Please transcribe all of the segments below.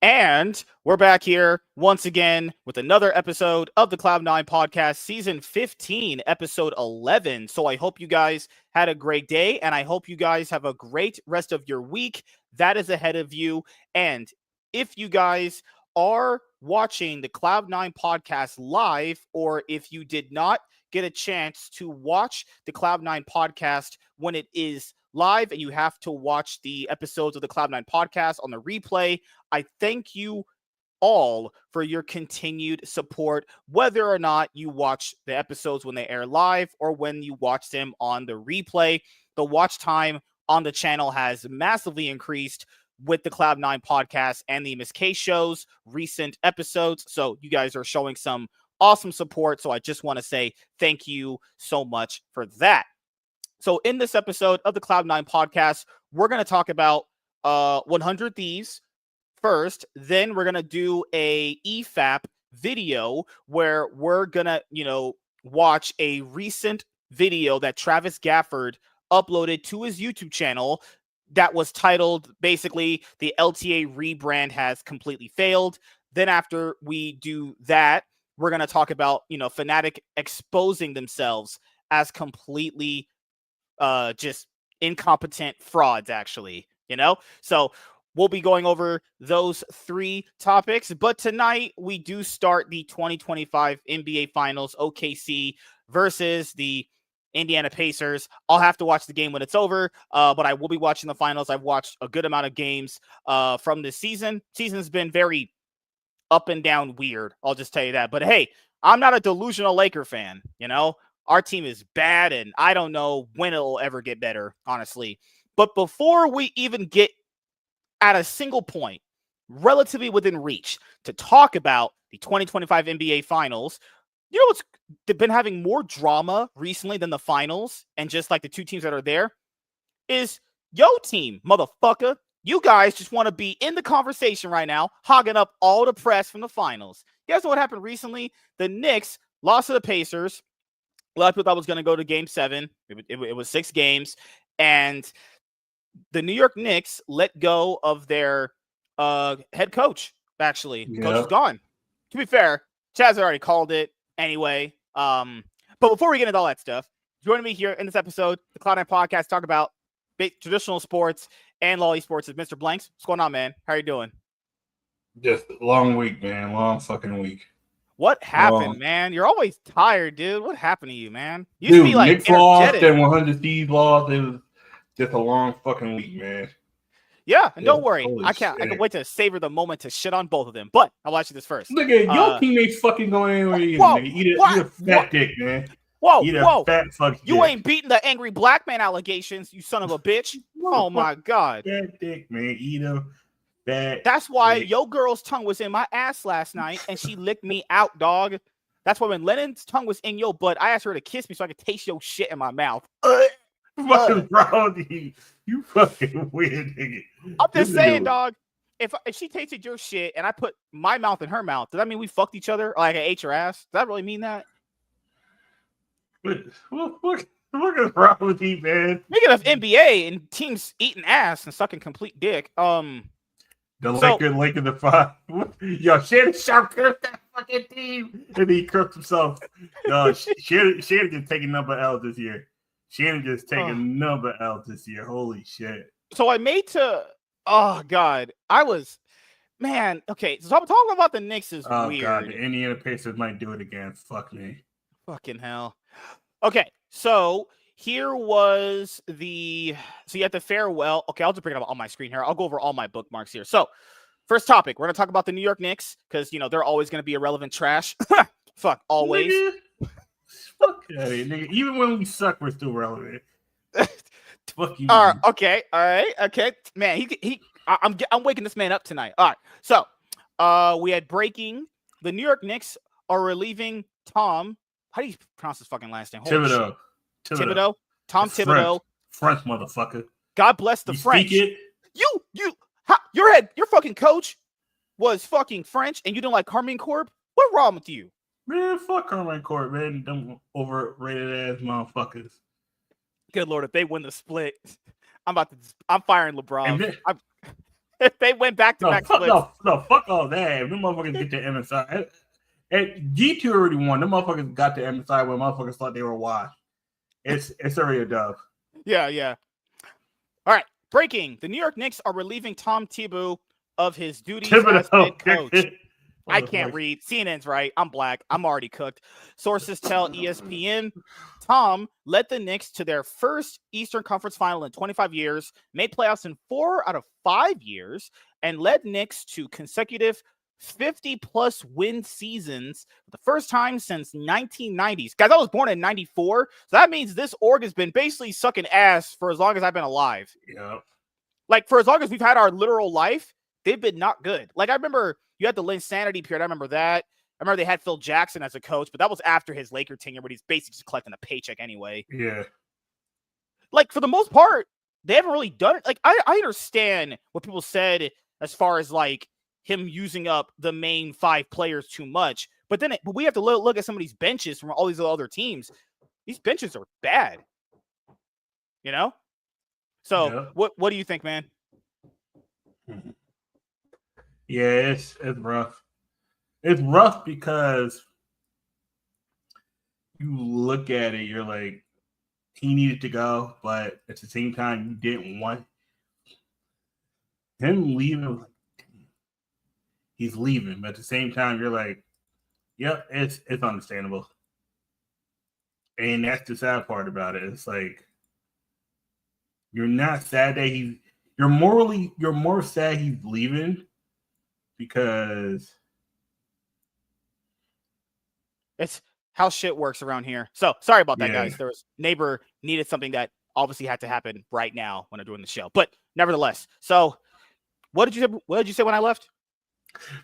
And we're back here once again with another episode of the Cloud9 podcast, season 15, episode 11. So I hope you guys had a great day, and I hope you guys have a great rest of your week that is ahead of you. And if you guys are watching the Cloud9 podcast live, or if you did not get a chance to watch the Cloud9 podcast when it is live and you have to watch the episodes of the Cloud9 podcast on the replay, I thank you all for your continued support, whether or not you watch the episodes when they air live or when you watch them on the replay. The watch time on the channel has massively increased with the Cloud9 podcast and the MSK show's recent episodes. So you guys are showing some awesome support. So I just want to say thank you so much for that. So in this episode of the Cloud9 podcast, we're going to talk about 100 Thieves first. Then we're going to do a EFAP video where we're going to, watch a recent video that Travis Gafford uploaded to his YouTube channel that was titled, basically, the LTA rebrand has completely failed. Then after we do that, we're going to talk about, Fnatic exposing themselves as completely just incompetent frauds, actually, So we'll be going over those three topics. But tonight, we do start the 2025 NBA Finals, OKC versus the Indiana Pacers. I'll have to watch the game when it's over, but I will be watching the finals. I've watched a good amount of games from this season. Season's been very up and down weird. I'll just tell you that. But hey, I'm not a delusional Laker fan, Our team is bad, and I don't know when it'll ever get better, honestly. But before we even get at a single point, relatively within reach, to talk about the 2025 NBA Finals, what's been having more drama recently than the finals and just like the two teams that are there is yo team, motherfucker. You guys just want to be in the conversation right now, hogging up all the press from the finals. You guys know what happened recently? The Knicks lost to the Pacers. A lot of people thought it was going to go to game 7. It was 6 games. And the New York Knicks let go of their head coach, actually. The coach is gone. To be fair, Chaz already called it anyway. But before we get into all that stuff, joining me here in this episode, the Cloud9 podcast, talk about traditional sports and lolly sports is Mr. Blanks. What's going on, man? How are you doing? Just a long week, man. Long fucking week. What happened, man? You're always tired, dude. What hapned to you, man? You used to be like Knicks lost and 100 Thieves lost. It was just a long fucking week, man. Yeah, and don't worry. I can wait to savor the moment to shit on both of them. But I'll watch you this first. Look at your teammates fucking going anywhere either, nigga. Eat a fat dick, man. Whoa. Fat fuck you ain't beating the angry black man allegations, you son of a bitch. Oh my god. Fat dick, man. Eat a fat That's why your girl's tongue was in my ass last night and she licked me out, dog. That's why when Lennon's tongue was in your butt, I asked her to kiss me so I could taste your shit in my mouth. Fucking wrong with you? You fucking weird nigga. I'm just saying, dog. If she tasted your shit and I put my mouth in her mouth, does that mean we fucked each other? Or like I ate your ass? Does that really mean that? What is wrong with you, man? Speaking of NBA and teams eating ass and sucking complete dick, the Laker the 5. Yo, Shannon Sharp cursed that fucking team, and he cursed himself. Yo, Shannon just taking number L this year. Shannon just taking number L this year. Holy shit. So I made to. Oh god, I was. Man, okay. So I'm talking about the Knicks is weird. Oh god, the Indiana Pacers might do it again. Fuck me. Fucking hell. Okay, so here was the. So you had the farewell. Okay, I'll just bring it up on my screen here. I'll go over all my bookmarks here. So, first topic, we're gonna talk about the New York Knicks because they're always gonna be irrelevant trash. Fuck, always. Nigga. Fuck that, nigga. Even when we suck, we're still relevant. Fuck you. All right, okay, man. I'm waking this man up tonight. All right, so we had breaking. The New York Knicks are relieving Tom. How do you pronounce his fucking last name? Thibodeau. Tom Thibodeau. French motherfucker. God bless the French. Speak it. Your fucking coach was fucking French, and you don't like Carmine Corp. What's wrong with you? Man, fuck Carmine Corp, man. Them overrated ass motherfuckers. Good Lord, if they win the split, I'm firing LeBron. If they went back-to-back splits. No, fuck all that. If them motherfuckers get to MSI. And G2 already won. Them motherfuckers got to MSI when motherfuckers thought they were washed. It's already a dub. Yeah. All right. Breaking. The New York Knicks are relieving Tom Thibodeau of his duties as head coach. I can't read. CNN's right. I'm black. I'm already cooked. Sources tell ESPN Tom led the Knicks to their first Eastern Conference final in 25 years, made playoffs in 4 out of 5 years, and led Knicks to consecutive 50-plus win seasons for the first time since 1990s. Guys, I was born in 94, so that means this org has been basically sucking ass for as long as I've been alive. Yeah. Like, for as long as we've had our literal life, they've been not good. Like, I remember you had the Linsanity period. I remember that. I remember they had Phil Jackson as a coach, but that was after his Laker tenure, but he's basically just collecting a paycheck anyway. Yeah. Like, for the most part, they haven't really done it. Like, I understand what people said as far as, like, him using up the main 5 players too much. But then we have to look at some of these benches from all these other teams. These benches are bad. You know? So, yeah. What do you think, man? Yeah, it's rough. It's rough because you look at it, you're like, he needed to go, but at the same time, you didn't want him leaving. He's leaving, but at the same time, you're like, yep, it's understandable. And that's the sad part about it. It's like, you're not sad that you're more sad he's leaving because it's how shit works around here. So sorry about that, guys. There was neighbor needed something that obviously had to happen right now when I'm doing the show. But nevertheless, so what did you say when I left?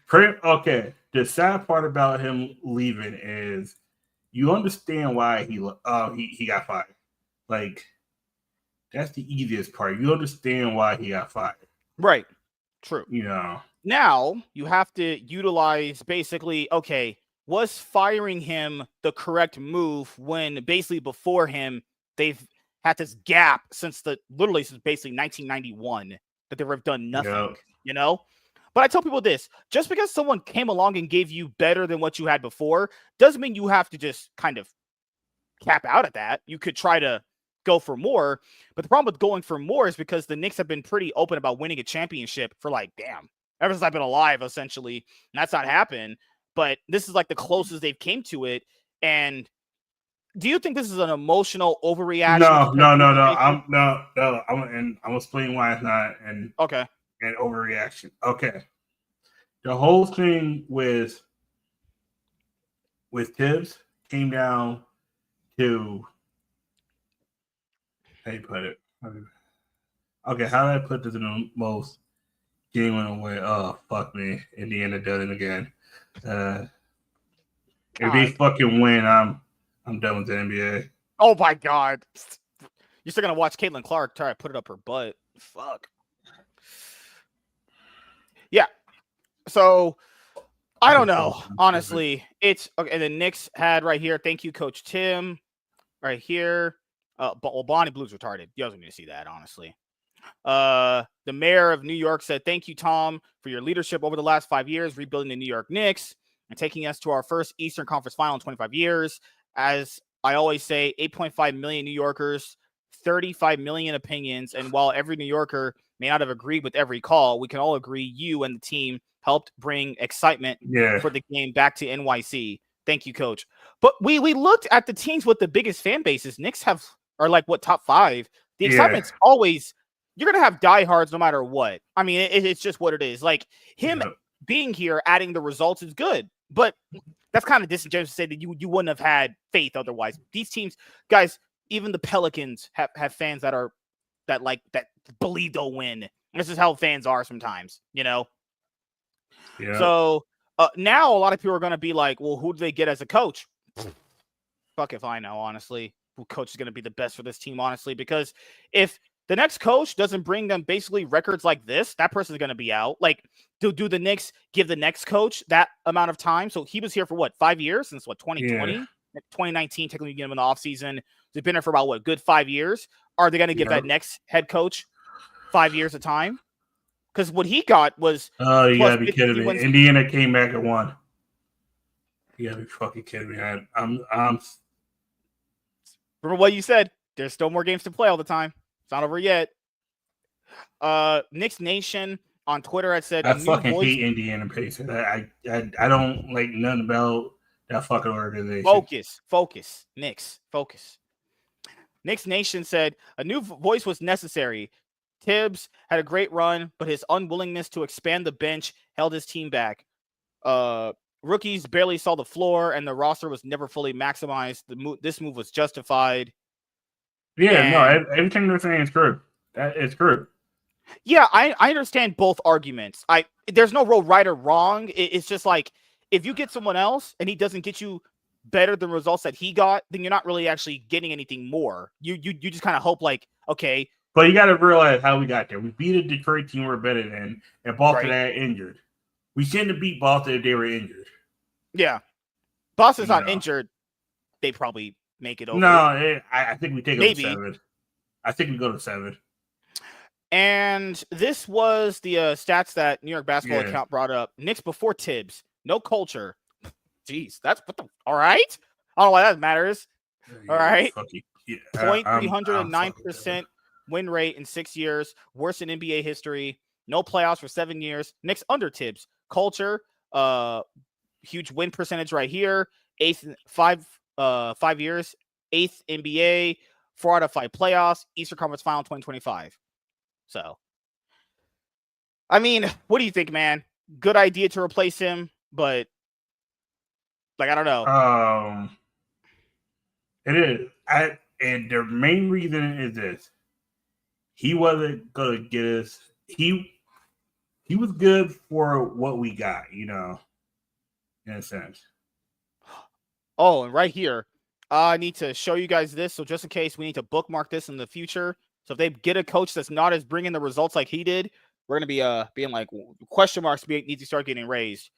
Okay. The sad part about him leaving is you understand why he got fired. Like, that's the easiest part. You understand why he got fired. Right. True. You know. Now you have to utilize basically, okay, was firing him the correct move when basically before him they've had this gap since basically 1991 that they've done nothing, you know? But I tell people this, just because someone came along and gave you better than what you had before doesn't mean you have to just kind of cap out at that. You could try to go for more, but the problem with going for more is because the Knicks have been pretty open about winning a championship for ever since I've been alive, essentially, and that's not happened. But this is like the closest they've came to it. And do you think this is an emotional overreaction? No. I'm gonna explain why it's not an overreaction. Okay, the whole thing with Tibbs came down to how you put it. Okay, how do I put this in the most genuine way? Oh, fuck me. Indiana does it again. If they fucking win, I'm done with the NBA. Oh my God. You're still gonna watch Caitlin Clark try to put it up her butt. Fuck. Yeah. So I don't know. Honestly, it's okay. The Knicks had right here. Thank you, Coach Tim. Right here. Bonnie Blue's retarded. You guys need to see that, honestly. The mayor of New York said, "Thank you, Tom, for your leadership over the last 5 years, rebuilding the New York Knicks and taking us to our first Eastern Conference final in 25 years. As I always say, 8.5 million New Yorkers, 35 million opinions. And while every New Yorker may not have agreed with every call, we can all agree you and the team helped bring excitement for the game back to NYC. Thank you, Coach." But we looked at the teams with the biggest fan bases. Knicks are like top 5. The excitement's always, you're going to have diehards no matter what. I mean, it's just what it is. Like, him being here, adding the results is good, but that's kind of disingenuous to say that you wouldn't have had faith otherwise. These teams, guys, even the Pelicans have fans that believe they'll win. This is how fans are sometimes, you know? Yeah. So now a lot of people are going to be like, well, who do they get as a coach? Fuck if I know, honestly, who coach is going to be the best for this team, honestly, because if the next coach doesn't bring them basically records like this, that person's going to be out. Like, do the Knicks give the next coach that amount of time? So he was here for 5 years since 2020, 2019, technically get him in the offseason. They've been there for about good 5 years. Are they going to give that next head coach 5 years of time? because what he got was Oh, you plus gotta be 50 kidding me. wins. Indiana came back and won. You gotta be fucking kidding me. I'm Remember what you said. There's still more games to play all the time. It's not over yet. Knicks Nation on Twitter had said I a new fucking voice. hate Indiana Pacers. I don't like nothing about that fucking organization. Focus. Knicks, focus. Knicks Nation said a new voice was necessary. Tibbs had a great run, but his unwillingness to expand the bench held his team back. Rookies barely saw the floor, and the roster was never fully maximized. This move was justified. Yeah, no, everything they're saying is true. It's true. Yeah, I understand both arguments. There's no real right or wrong. It's just like if you get someone else and he doesn't get you better than results that he got, then you're not really actually getting anything more. You just kind of hope like, okay. But you got to realize how we got there. We beat a Detroit team we're better than, and Boston had injured. We shouldn't have beat Boston if they were injured. Yeah, Boston's not injured. They probably make it over. No, I think we take it to 7. I think we go to 7. And this was the stats that New York Basketball account brought up. Knicks before Tibbs, no culture. Jeez, that's what the. All right, I don't know why that matters. All right, 0.309% win rate in 6 years, worst in NBA history. No playoffs for 7 years. Knicks under Tibbs. Culture, huge win percentage right here. 8th 5 years, 8th NBA, 4 out of 5 playoffs, Eastern Conference Final 2025. So, I mean, what do you think, man? Good idea to replace him, but like I don't know. It is. And the main reason is this: he wasn't gonna get us. He was good for what we got, in a sense. Oh, and right here, I need to show you guys this. So just in case we need to bookmark this in the future. So if they get a coach that's not as bringing the results like he did, we're gonna be being like question marks need to start getting raised.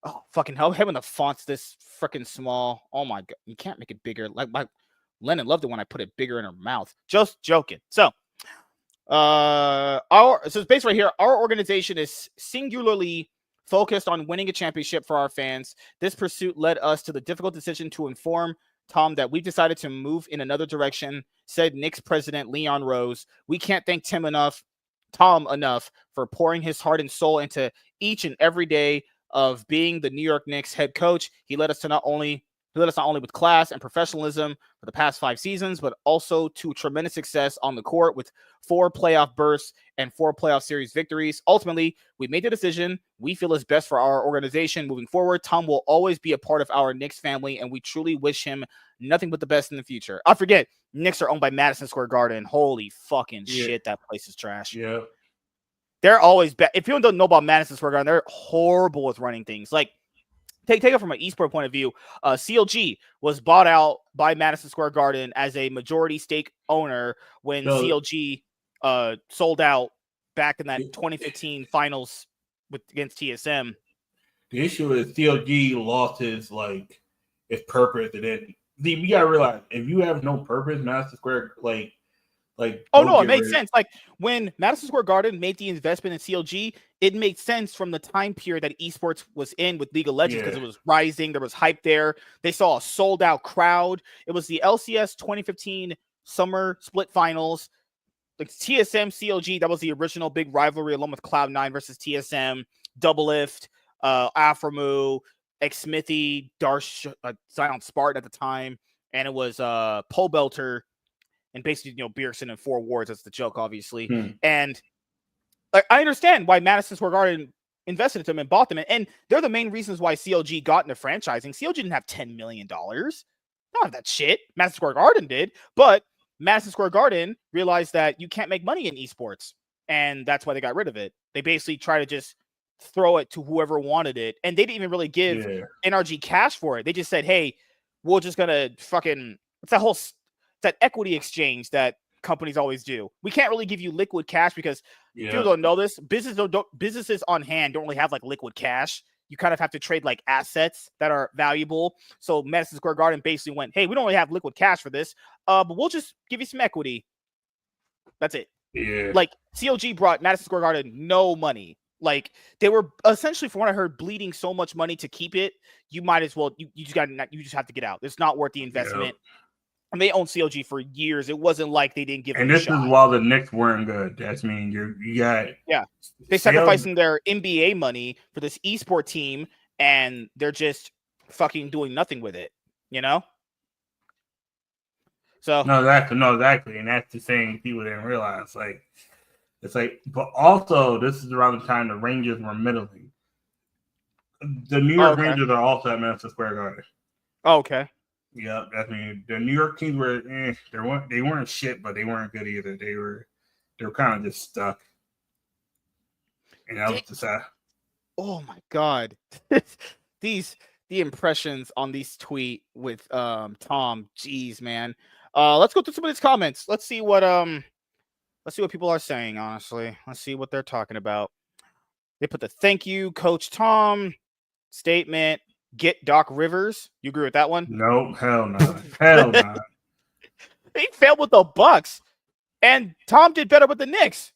Oh, fucking hell! When the font's this freaking small. Oh my god, you can't make it bigger. Like Lennon loved it when I put it bigger in her mouth. Just joking. So, it's based right here. Our organization is singularly focused on winning a championship for our fans. This pursuit led us to the difficult decision to inform Tom that we've decided to move in another direction, said Knicks president Leon Rose. We can't thank Tom enough for pouring his heart and soul into each and every day of being the New York Knicks head coach. He led us not only with class and professionalism for the past 5 seasons, but also to tremendous success on the court with 4 playoff bursts and 4 playoff series victories. Ultimately, we made the decision we feel is best for our organization moving forward. Tom will always be a part of our Knicks family, and we truly wish him nothing but the best in the future. I forget, Knicks are owned by Madison Square Garden. Holy fucking shit, that place is trash. Yeah. They're always bad. If you don't know about Madison Square Garden, they're horrible with running things. Like, take it from an esports point of view. CLG was bought out by Madison Square Garden as a majority stake owner when CLG sold out back in that 2015 finals against TSM. The issue is CLG lost his purpose, and then you gotta realize if you have no purpose, Madison Square it made sense. Like when Madison Square Garden made the investment in CLG, it made sense from the time period that esports was in with League of Legends because it was rising. There was hype there. They saw a sold out crowd. It was the LCS 2015 summer split finals. Like TSM, CLG, that was the original big rivalry along with Cloud9 versus TSM, Doublelift, Aframu, Xmithy, Darsh, Zion Spartan at the time. And it was Pole Belter. And basically, Bjergsen in 4 awards. That's the joke, obviously. And I understand why Madison Square Garden invested in them and bought them. And they're the main reasons why CLG got into franchising. CLG didn't have $10 million. Not have that shit. Madison Square Garden did. But Madison Square Garden realized that you can't make money in esports. And that's why they got rid of it. They basically try to just throw it to whoever wanted it. And they didn't even really give NRG cash for it. They just said, hey, we're just going to fucking... It's that equity exchange that companies always do. We can't really give you liquid cash because people don't know this. Businesses on hand don't really have liquid cash. You kind of have to trade assets that are valuable. So Madison Square Garden basically went, hey, we don't really have liquid cash for this, but we'll just give you some equity. That's it. Yeah. Like, COG brought Madison Square Garden no money. Like, they were essentially, from what I heard, bleeding so much money to keep it. You might as well, you just have to get out. It's not worth the investment. Yep. And they owned COG for years. It wasn't like they didn't give them And a this shot. is while the Knicks weren't good. That's mean you got They sacrificing their NBA money for this esport team, and they're just fucking doing nothing with it. You know. So no, exactly, and that's the thing people didn't realize. Like, it's like, but also this is around the time the Rangers were middling. The New York Rangers are also at Madison Square Garden. Oh, okay. Yeah, I mean the New York teams were they weren't shit, but they weren't good either. They were kind of just stuck. And that was the sad. Oh my god. The impressions on these tweet with Tom. Jeez, man. Let's go through some of these comments. Let's see what people are saying, honestly. Let's see what they're talking about. They put the thank you, Coach Tom statement. Get Doc Rivers. You agree with that one? Nope, hell no. Hell no. He failed with the Bucks, and Tom did better with the Knicks.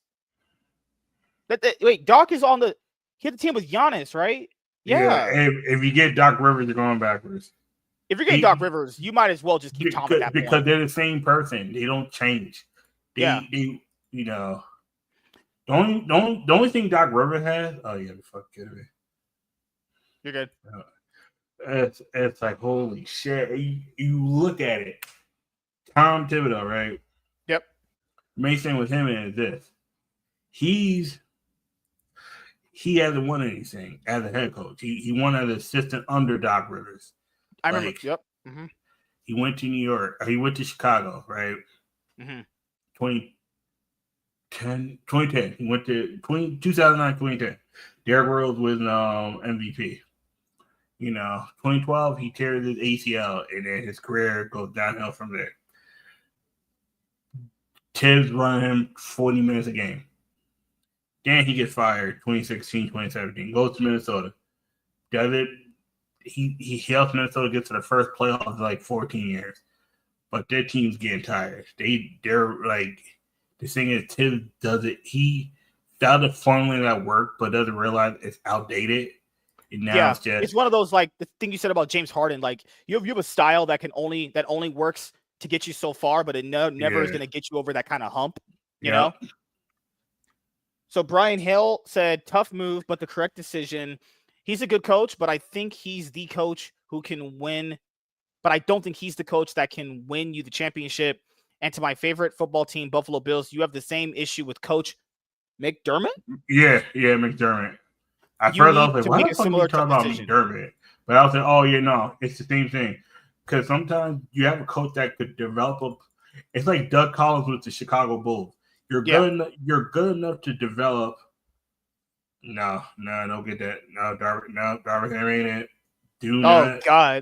Wait, Doc is on he had the team with Giannis, right? Yeah. If you get Doc Rivers, you're going backwards. If you're getting Doc Rivers, you might as well just keep Tom at that because point. They're the same person. They don't change. They you know. The only thing Doc Rivers has. Oh yeah, the fuck get away. You're good. It's like holy shit. You look at it. Tom Thibodeau, right? Yep. Main thing with him is this. He hasn't won anything as a head coach. He won as an assistant under Doc Rivers. I remember. Yep. Mm-hmm. He went to New York. He went to Chicago, right? Mm-hmm. 2010. He went to 2009, 2010. Derrick Rose was MVP. 2012, he tears his ACL, and then his career goes downhill from there. Tibbs running him 40 minutes a game. Then he gets fired 2016, 2017. Goes to Minnesota. Does it. He helps Minnesota get to the first playoffs in like 14 years. But their team's getting tired. They're like, the thing is, Tibbs does it. He found a formula that worked, but doesn't realize it's outdated. And now it's one of those, like the thing you said about James Harden. Like you have a style that only works to get you so far, but it never is going to get you over that kind of hump. You know. So Brian Hale said, "Tough move, but the correct decision. He's a good coach, but I think he's the coach who can win. But I don't think he's the coach that can win you the championship. And to my favorite football team, Buffalo Bills, you have the same issue with Coach McDermott." Yeah, McDermott. At first, I was like, why the fuck are you talking about McDermott? But I was like, oh, yeah, no, it's the same thing. Because sometimes you have a coach that could develop it's like Doug Collins with the Chicago Bulls. You're good enough to develop. No, don't get that. No, Darvin Ham ain't it. Do not. Oh,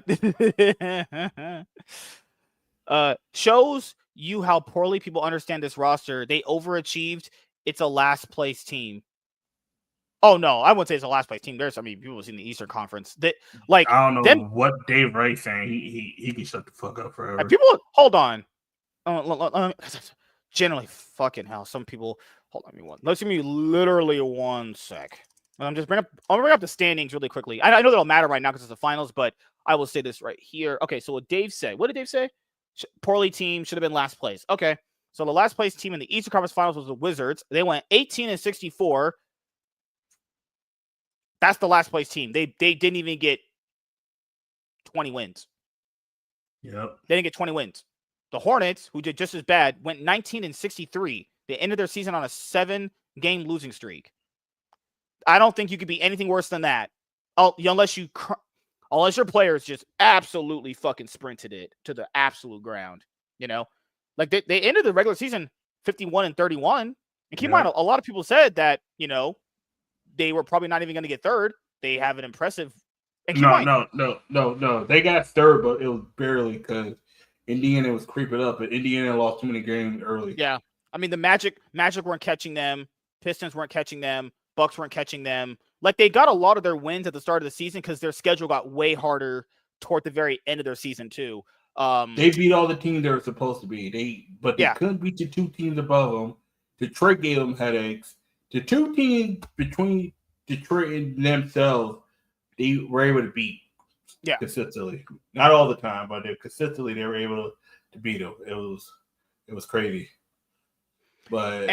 God. Shows you how poorly people understand this roster. They overachieved. It's a last place team. Oh no, I wouldn't say it's a last place team. People in the Eastern Conference. I don't know what Dave Wright's saying. He can shut the fuck up forever. People, hold on. Generally, fucking hell. Some people. Hold on, let's give me literally 1 sec. I'm gonna bring up the standings really quickly. I know that'll matter right now because it's the finals, but I will say this right here. Okay, so what Dave said. What did Dave say? Poorly team should have been last place. Okay, so the last place team in the Eastern Conference Finals was the Wizards. They went 18-64. That's the last place team. They didn't even get 20 wins. Yep. They didn't get 20 wins. The Hornets, who did just as bad, went 19-63. They ended their season on a 7-game losing streak. I don't think you could be anything worse than that. Unless your players just absolutely fucking sprinted it to the absolute ground. Like they ended the regular season 51-31. And keep in mind, a lot of people said that, they were probably not even going to get third. They have an impressive. No. They got third, but it was barely because Indiana was creeping up, and Indiana lost too many games early. Yeah, I mean the Magic weren't catching them. Pistons weren't catching them. Bucks weren't catching them. Like they got a lot of their wins at the start of the season because their schedule got way harder toward the very end of their season too. They beat all the teams they were supposed to be. They couldn't beat the 2 teams above them. Detroit gave them headaches. The two teams between Detroit and themselves, they were able to beat consistently. Not all the time, but consistently they were able to beat them. It was crazy. But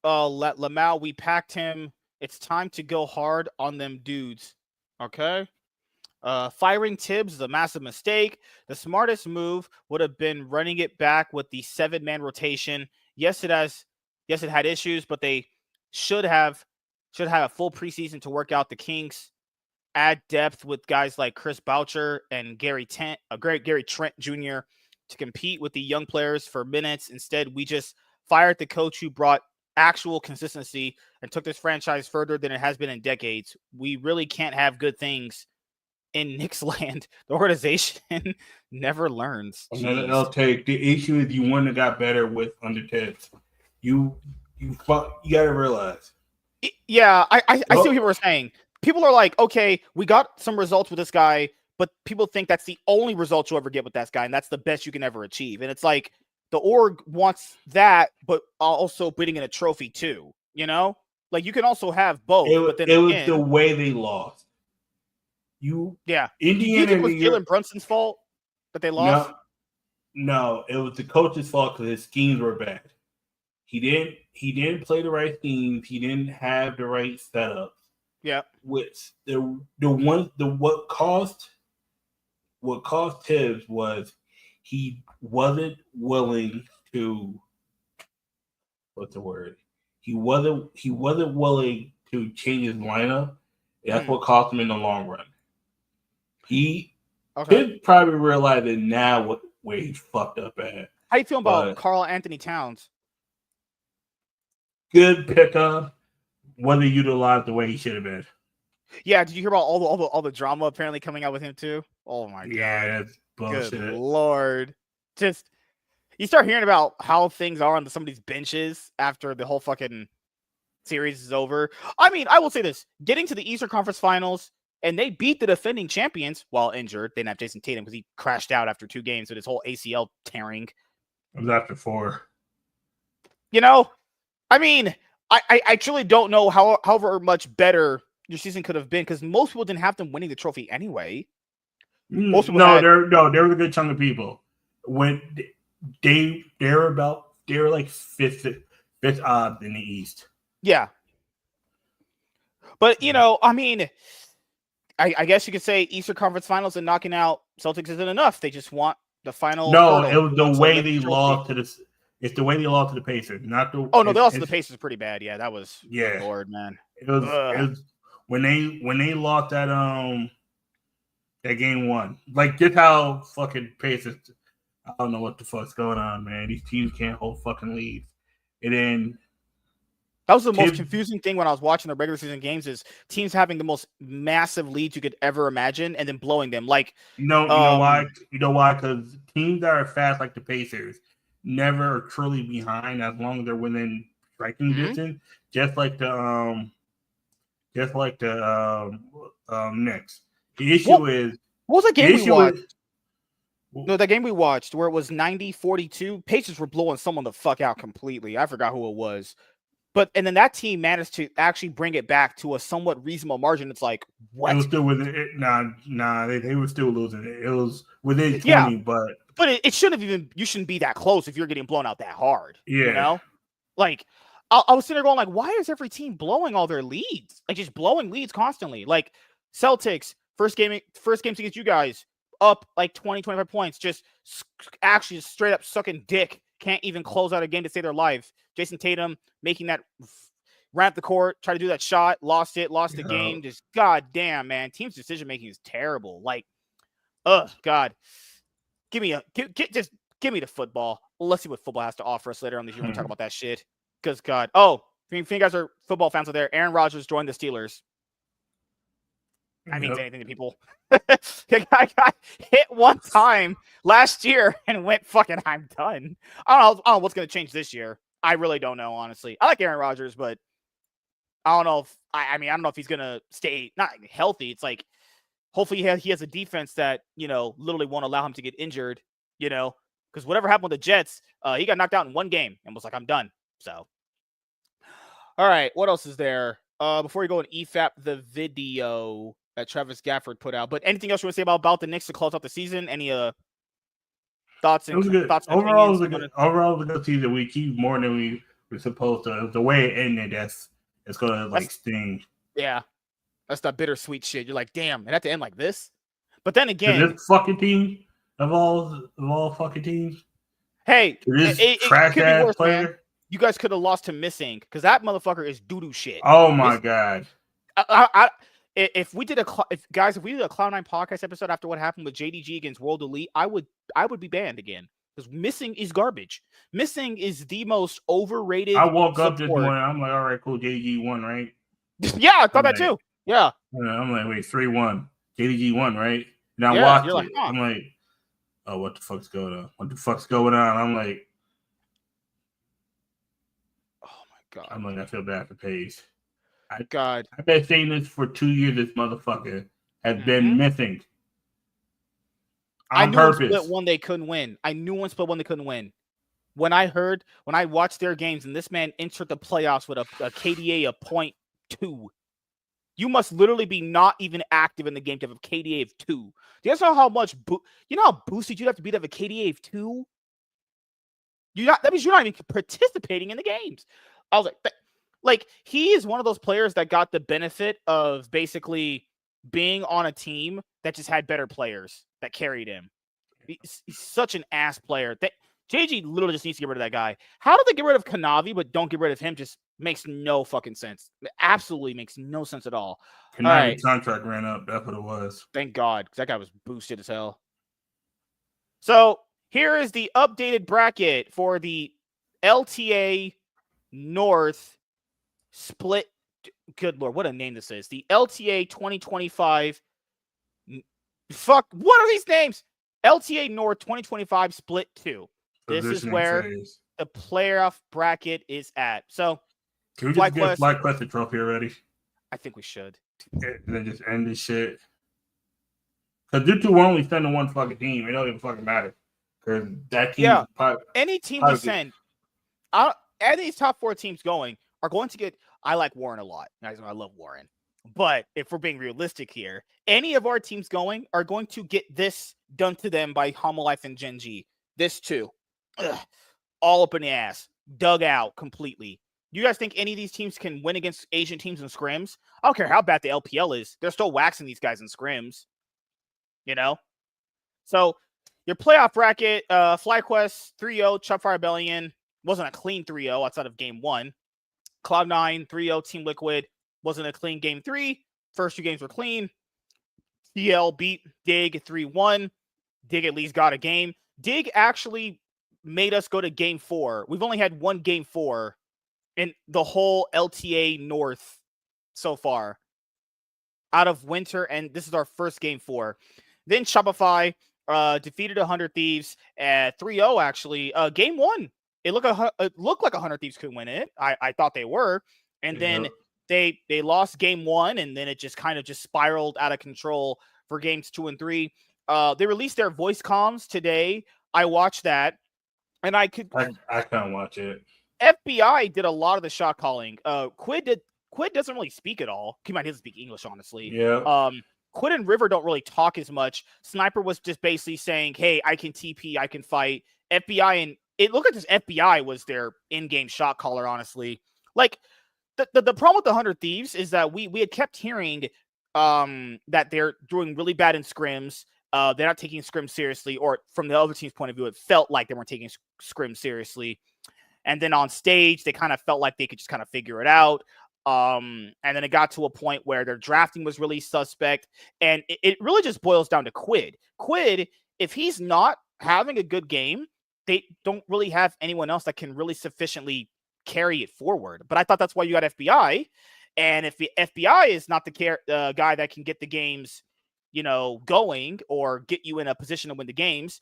Lamau, we packed him. It's time to go hard on them dudes. Okay. Firing Tibbs is a massive mistake. The smartest move would have been running it back with the 7-man rotation. Yes, it had issues, but they should have a full preseason to work out the kinks. Add depth with guys like Chris Boucher and Gary Trent Jr. to compete with the young players for minutes. Instead, we just fired the coach who brought actual consistency and took this franchise further than it has been in decades. We really can't have good things in Knicks land. The organization never learns. I'll take the issue is you wouldn't have got better with under Tibbs. You gotta realize. Yeah, I see what people are saying. People are like, okay, we got some results with this guy, but people think that's the only result you'll ever get with that guy, and that's the best you can ever achieve. And it's like the org wants that, but also bidding in a trophy too. You know, like you can also have both. But then it was the way they lost. Indiana. You think it was Jalen Brunson's fault that they lost? No, it was the coach's fault because his schemes were bad. He didn't play the right schemes. He didn't have the right setups. Yeah. Which what caused Tibbs was he wasn't willing to He wasn't willing to change his lineup. That's what cost him in the long run. He did probably realize it now where he fucked up at. How you feel about Karl Anthony Towns? Good pickup. Wasn't utilized the way he should have been. Yeah, did you hear about all the drama apparently coming out with him too? Oh my god. Yeah, that's bullshit. Good Lord. Just you start hearing about how things are on some of these benches after the whole fucking series is over. I mean, I will say this. Getting to the Eastern Conference Finals, and they beat the defending champions while injured. They didn't have Jason Tatum because he crashed out after 2 games with his whole ACL tearing. It was after 4. You know, I mean, I truly don't know however much better your season could have been because most people didn't have them winning the trophy anyway. There was a good chunk of people when they were like fifth odds in the East. Yeah, but you know, I mean, I guess you could say Eastern Conference Finals and knocking out Celtics isn't enough. They just want the final. No, it was the way they lost to this. It's the way they lost to the Pacers, not the. Oh no, they lost to the Pacers pretty bad. Yeah, that was. Yeah, Lord, man. It was when they lost that game 1. Like just how fucking Pacers. I don't know what the fuck's going on, man. These teams can't hold fucking leads. And then that was the most confusing thing when I was watching the regular season games is teams having the most massive leads you could ever imagine and then blowing them. Like you know why? You know why? Because teams that are fast like the Pacers never are truly behind as long as they're within striking distance. Just like the Knicks. The issue is what was that game we watched? No, that game we watched where it was 90-42. Pacers were blowing someone the fuck out completely. I forgot who it was. And then that team managed to actually bring it back to a somewhat reasonable margin. It's like, what? It was still within it. Nah, they were still losing it. It was within 20, but it shouldn't have even, you shouldn't be that close if you're getting blown out that hard. Yeah. You know? Like, I was sitting there going, like, why is every team blowing all their leads? Like, just blowing leads constantly. Like, Celtics, first game against you guys, up like 20, 25 points, just actually straight up sucking dick. Can't even close out a game to save their life. Jason Tatum making that ran up the court, try to do that shot, lost the game. Just goddamn, man. Team's decision making is terrible. Like, God. Give me the football. Let's see what football has to offer us later on this year when we talk about that shit. Because God. Oh, if you guys are football fans out there, Aaron Rodgers joined the Steelers. That means anything to people. The guy got hit one time last year and went fucking, I'm done. I don't know what's going to change this year. I really don't know, honestly. I like Aaron Rodgers, but I don't know if I don't know if he's going to stay not healthy. It's like hopefully he has a defense that, you know, literally won't allow him to get injured, you know, because whatever happened with the Jets, he got knocked out in one game and was like, I'm done. So All right, what else is there? Before we go and EFAP the video that Travis Gafford put out, but anything else you want to say about the Knicks to close out the season? Any thoughts and overall, opinions? Overall, it was a good season. We keep more than we were supposed to. The way it ended, it's gonna like sting. Yeah, that's that bittersweet shit. You're like, damn, it had to end like this. But then again, this fucking team of all fucking teams. Hey, it could be worse, player. Man. You guys could have lost to Missing because that motherfucker is doo-doo shit. Oh my god! If we did a Cloud9 podcast episode after what happened with JDG against World Elite, I would be banned again because Missing is garbage. Missing is the most overrated. I woke up this morning. I'm like, all right, cool. JDG won, right? Yeah, I thought that too. Yeah. I'm like, wait, 3-1. JDG won, right? And I watched it. Like, huh. I'm like, oh, what the fuck's going on? What the fuck's going on? I'm like, oh my god. I'm like, I feel bad for Paige. I've been saying this for 2 years. This motherfucker has been missing. I knew one split one they couldn't win. I knew one split one they couldn't win. When I watched their games and this man entered the playoffs with a KDA of 0.2. You must literally be not even active in the game to have a KDA of 2. Do you guys know how much how boosted you'd have to be to have a KDA of 2? That means you're not even participating in the games. I was like he is one of those players that got the benefit of basically being on a team that just had better players that carried him. He's such an ass player. JG literally just needs to get rid of that guy. How did they get rid of Kanavi but don't get rid of him? Just makes no fucking sense. It absolutely makes no sense at all. Kanavi's contract ran up. That's what it was. Thank God, because that guy was boosted as hell. So here is the updated bracket for the LTA North split. Good Lord, what a name this is. The LTA 2025. Fuck, what are these names? LTA North 2025 split 2. This is where the playoff bracket is at. So, can we just get Flight Quest the trophy already? I think we should. And then just end this shit. Because you two will only send to one fucking team. It don't even fucking matter. Because that team, any team we send, any these top 4 teams going are going to get. I like Warren a lot. I love Warren. But if we're being realistic here, any of our teams going are going to get this done to them by Homolife and Gen G. This too. Ugh. All up in the ass. Dug out completely. You guys think any of these teams can win against Asian teams in scrims? I don't care how bad the LPL is. They're still waxing these guys in scrims. You know? So, your playoff bracket, FlyQuest 3-0, Chopfire Rebellion. Wasn't a clean 3-0 outside of game 1. Cloud9 3-0, Team Liquid. Wasn't a clean game 3. First 2 games were clean. CL beat Dig 3-1. Dig at least got a game. Dig actually made us go to game 4. We've only had one game 4 in the whole LTA North so far out of winter, and this is our first game 4. Then Shopify defeated 100 Thieves at 3-0 actually. Game 1, it looked like 100 Thieves could win it. I thought they were. And then they lost game 1, and then it just kind of just spiraled out of control for games 2 and 3. They released their voice comms today. I watched that, and I can't watch it. FBI did a lot of the shot calling. Quid doesn't really speak at all. He doesn't speak English, honestly. Yeah. Quid and River don't really talk as much. Sniper was just basically saying, "Hey, I can TP, I can fight." FBI, and it looked like this FBI was their in-game shot caller. Honestly, like the problem with the 100 Thieves is that we had kept hearing that they're doing really bad in scrims. They're not taking scrims seriously, or from the other team's point of view, it felt like they weren't taking scrims seriously. And then on stage, they kind of felt like they could just kind of figure it out. And then it got to a point where their drafting was really suspect. And it really just boils down to Quid. Quid, if he's not having a good game, they don't really have anyone else that can really sufficiently carry it forward. But I thought that's why you got FBI. And if the FBI is not the guy that can get the games, going or get you in a position to win the games,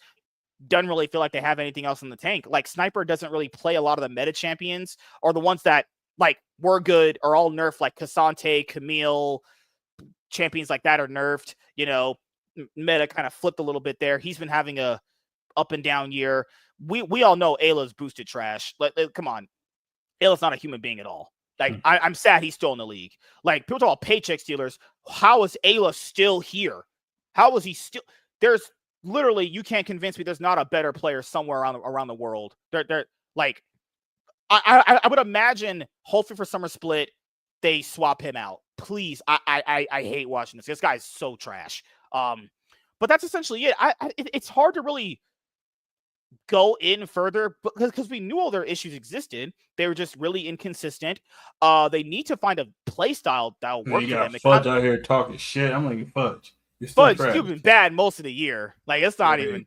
doesn't really feel like they have anything else in the tank. Like Sniper doesn't really play a lot of the meta champions, or the ones that like were good are all nerfed, like Cassante, Camille, champions like that are nerfed. Meta kind of flipped a little bit there. He's been having a up and down year. We all know Ayla's boosted trash. Come on. Ayla's not a human being at all. Like, I'm sad he's still in the league. Like, people talk about paycheck stealers. How is Ayla still here? How is he still? There's literally, you can't convince me there's not a better player somewhere around the world. They're like, I would imagine, hopefully for Summer Split, they swap him out. Please, I hate watching this. This guy's so trash. But that's essentially it. It's hard to really go in further because we knew all their issues existed. They were just really inconsistent. They need to find a play style that'll work for them. Fudge out here talking shit. I'm like, Fudge. Fudge, you've been bad most of the year. Like, it's not even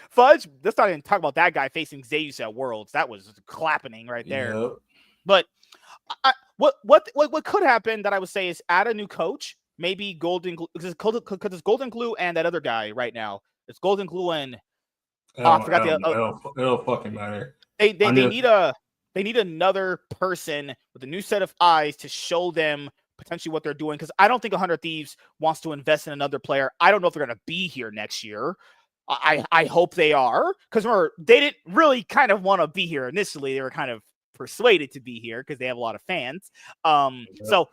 Fudge. Let's not even talk about that guy facing Zeus at Worlds. That was clapping right there. Yep. But what could happen that I would say is add a new coach, maybe Golden Glue, because it's Golden Glue and that other guy right now. It's Golden Glue and I forgot it'll fucking matter. They need another person with a new set of eyes to show them potentially what they're doing, because I don't think 100 Thieves wants to invest in another player. I don't know if they're going to be here next year. I hope they are, because they didn't really kind of want to be here initially. They were kind of persuaded to be here because they have a lot of fans. So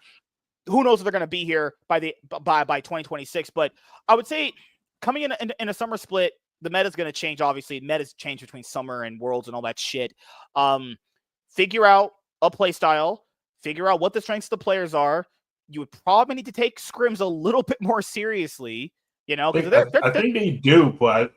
who knows if they're going to be here by 2026. But I would say coming in a Summer Split, the meta's going to change. Obviously, meta's change between Summer and Worlds and all that shit. Figure out a play style. Figure out what the strengths of the players are. You would probably need to take scrims a little bit more seriously, you know. I think they do, but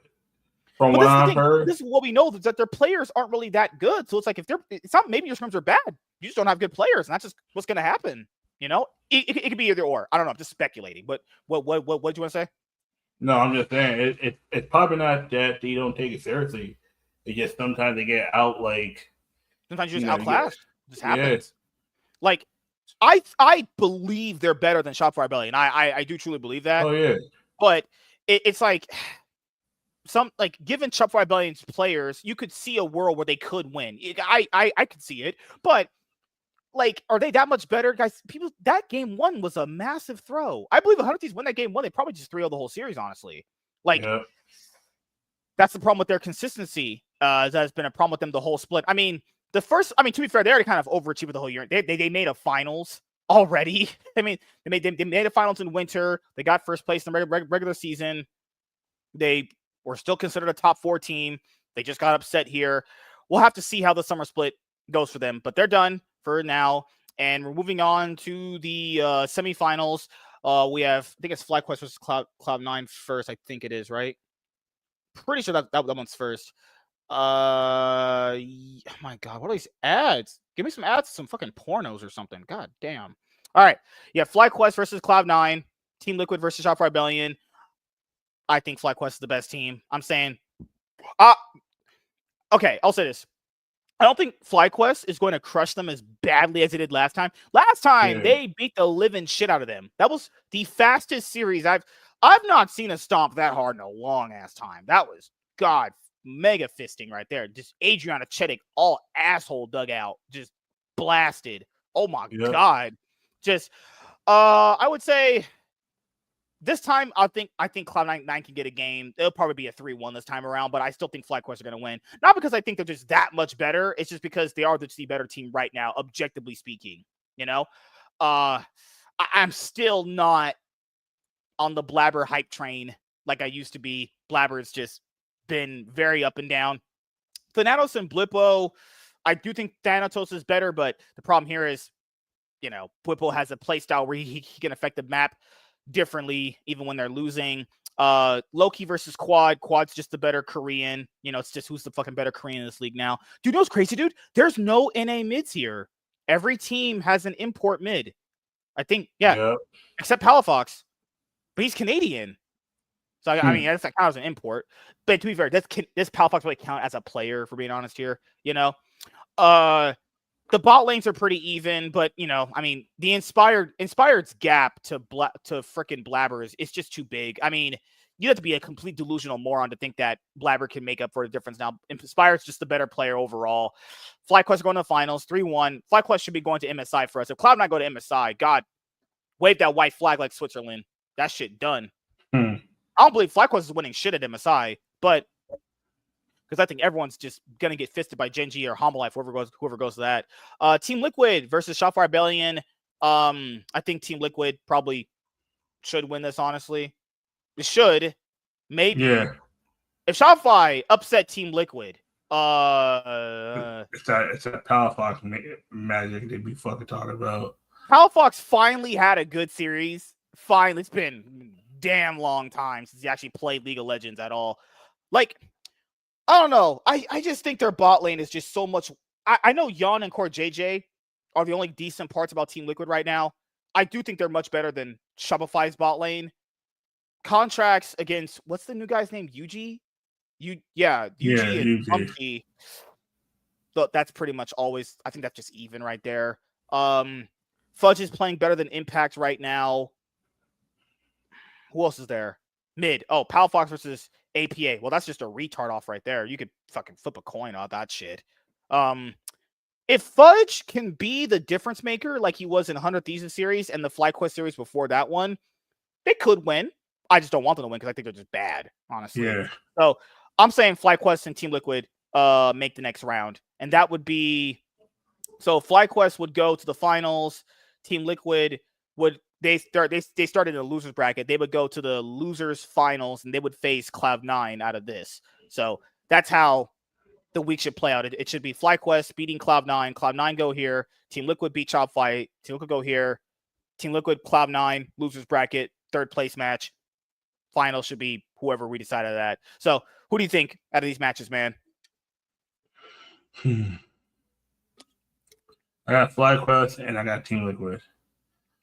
from what I've heard, this is what we know, is that their players aren't really that good. So it's like, it's not maybe your scrims are bad. You just don't have good players, and that's just what's going to happen. You know, it could be either or. I don't know. I'm just speculating. But what do you want to say? No, I'm just saying it's probably not that they don't take it seriously. It's just sometimes they get out like. Sometimes you just outclassed. It just happens. Yeah. Like, I believe they're better than Shopify Rebellion. I do truly believe that. Oh yeah. But it's like given Shopify Rebellion's players, you could see a world where they could win. I could see it, but like, are they that much better, guys? That game one was a massive throw. I believe 100 Thieves win that game one. They probably just 3-0 the whole series, honestly. Like, that's the problem with their consistency. That's been a problem with them the whole split. I mean, to be fair, they already kind of overachieved the whole year. They made a finals already. I mean, they made a finals in winter. They got first place in the regular season. They were still considered a top 4 team. They just got upset here. We'll have to see how the Summer Split goes for them, but they're done for now. And we're moving on to the semifinals. We have, I think it's FlyQuest versus Cloud9 first. I think it is, right? Pretty sure that one's first. Oh my god, what are these ads? Give me some ads, some fucking pornos or something. God damn. All right, yeah, FlyQuest versus Cloud9, Team Liquid versus Shopify Rebellion. I think FlyQuest is the best team. I'm saying, okay, I'll say this. I don't think FlyQuest is going to crush them as badly as it did last time. Last time they beat the living shit out of them. That was the fastest series I've not seen a stomp that hard in a long ass time. That was mega fisting right there. Just Adriana Chedic, all asshole dugout, just blasted. Oh my god. Just I would say this time I think Cloud9 can get a game. It'll probably be a 3-1 this time around, but I still think FlyQuest are going to win. Not because I think they're just that much better. It's just because they are the better team right now, objectively speaking. You know, I'm still not on the Blabber hype train like I used to be. Blabber's just been very up and down. Thanatos and Blippo, I do think Thanatos is better, but the problem here is, you know, Blippo has a play style where he can affect the map differently, even when they're losing. Loki versus Quad. Quad's just the better Korean. You know, it's just who's the fucking better Korean in this league now. Dude, you know what's crazy, dude? There's no NA mids here. Every team has an import mid. I think, except Palafox. But he's Canadian. So, I mean, that's like counts as an import. But to be fair, this Palafox really count as a player, for being honest here. You know? The bot lanes are pretty even, but, you know, I mean, the Inspired's gap to frickin' Blabber is just too big. I mean, you have to be a complete delusional moron to think that Blabber can make up for the difference now. Inspired's just the better player overall. FlyQuest are going to the finals, 3-1. FlyQuest should be going to MSI for us. If Cloud9 go to MSI, God, wave that white flag like Switzerland. That shit done. I don't believe FlyQuest is winning shit at MSI, but because I think everyone's just gonna get fisted by Genji or Homolife, whoever goes to that. Team Liquid versus Shopify Rebellion. I think Team Liquid probably should win this, honestly. It should. Maybe. Yeah. If Shopify upset Team Liquid, it's that Power Fox magic they be fucking talking about. Power Fox finally had a good series. Finally, it's been a damn long time since he actually played League of Legends at all. Like, I don't know. I just think their bot lane is just so much. I know Yon and Core JJ are the only decent parts about Team Liquid right now. I do think they're much better than Shopify's bot lane. Contracts against, what's the new guy's name? Yuji? Yuji and Monkey. So that's pretty much always, I think that's just even right there. Fudge is playing better than Impact right now. Who else is there? Mid. Oh, Pal Fox versus APA. Well, that's just a retard off right there. You could fucking flip a coin on that shit. If Fudge can be the difference maker like he was in 100 Thieves series and the FlyQuest series before that one, they could win. I just don't want them to win because I think they're just bad, honestly. Yeah. So I'm saying FlyQuest and Team Liquid make the next round. And that would be, so FlyQuest would go to the finals. Team Liquid would, they started in a losers bracket. They would go to the losers finals and they would face Cloud9 out of this. So that's how the week should play out. It should be FlyQuest beating Cloud9. Cloud9 go here. Team Liquid beat Shopify. Team Liquid go here. Team Liquid, Cloud9, losers bracket, third place match. Final should be whoever we decide on that. So who do you think out of these matches, man? I got FlyQuest and I got Team Liquid.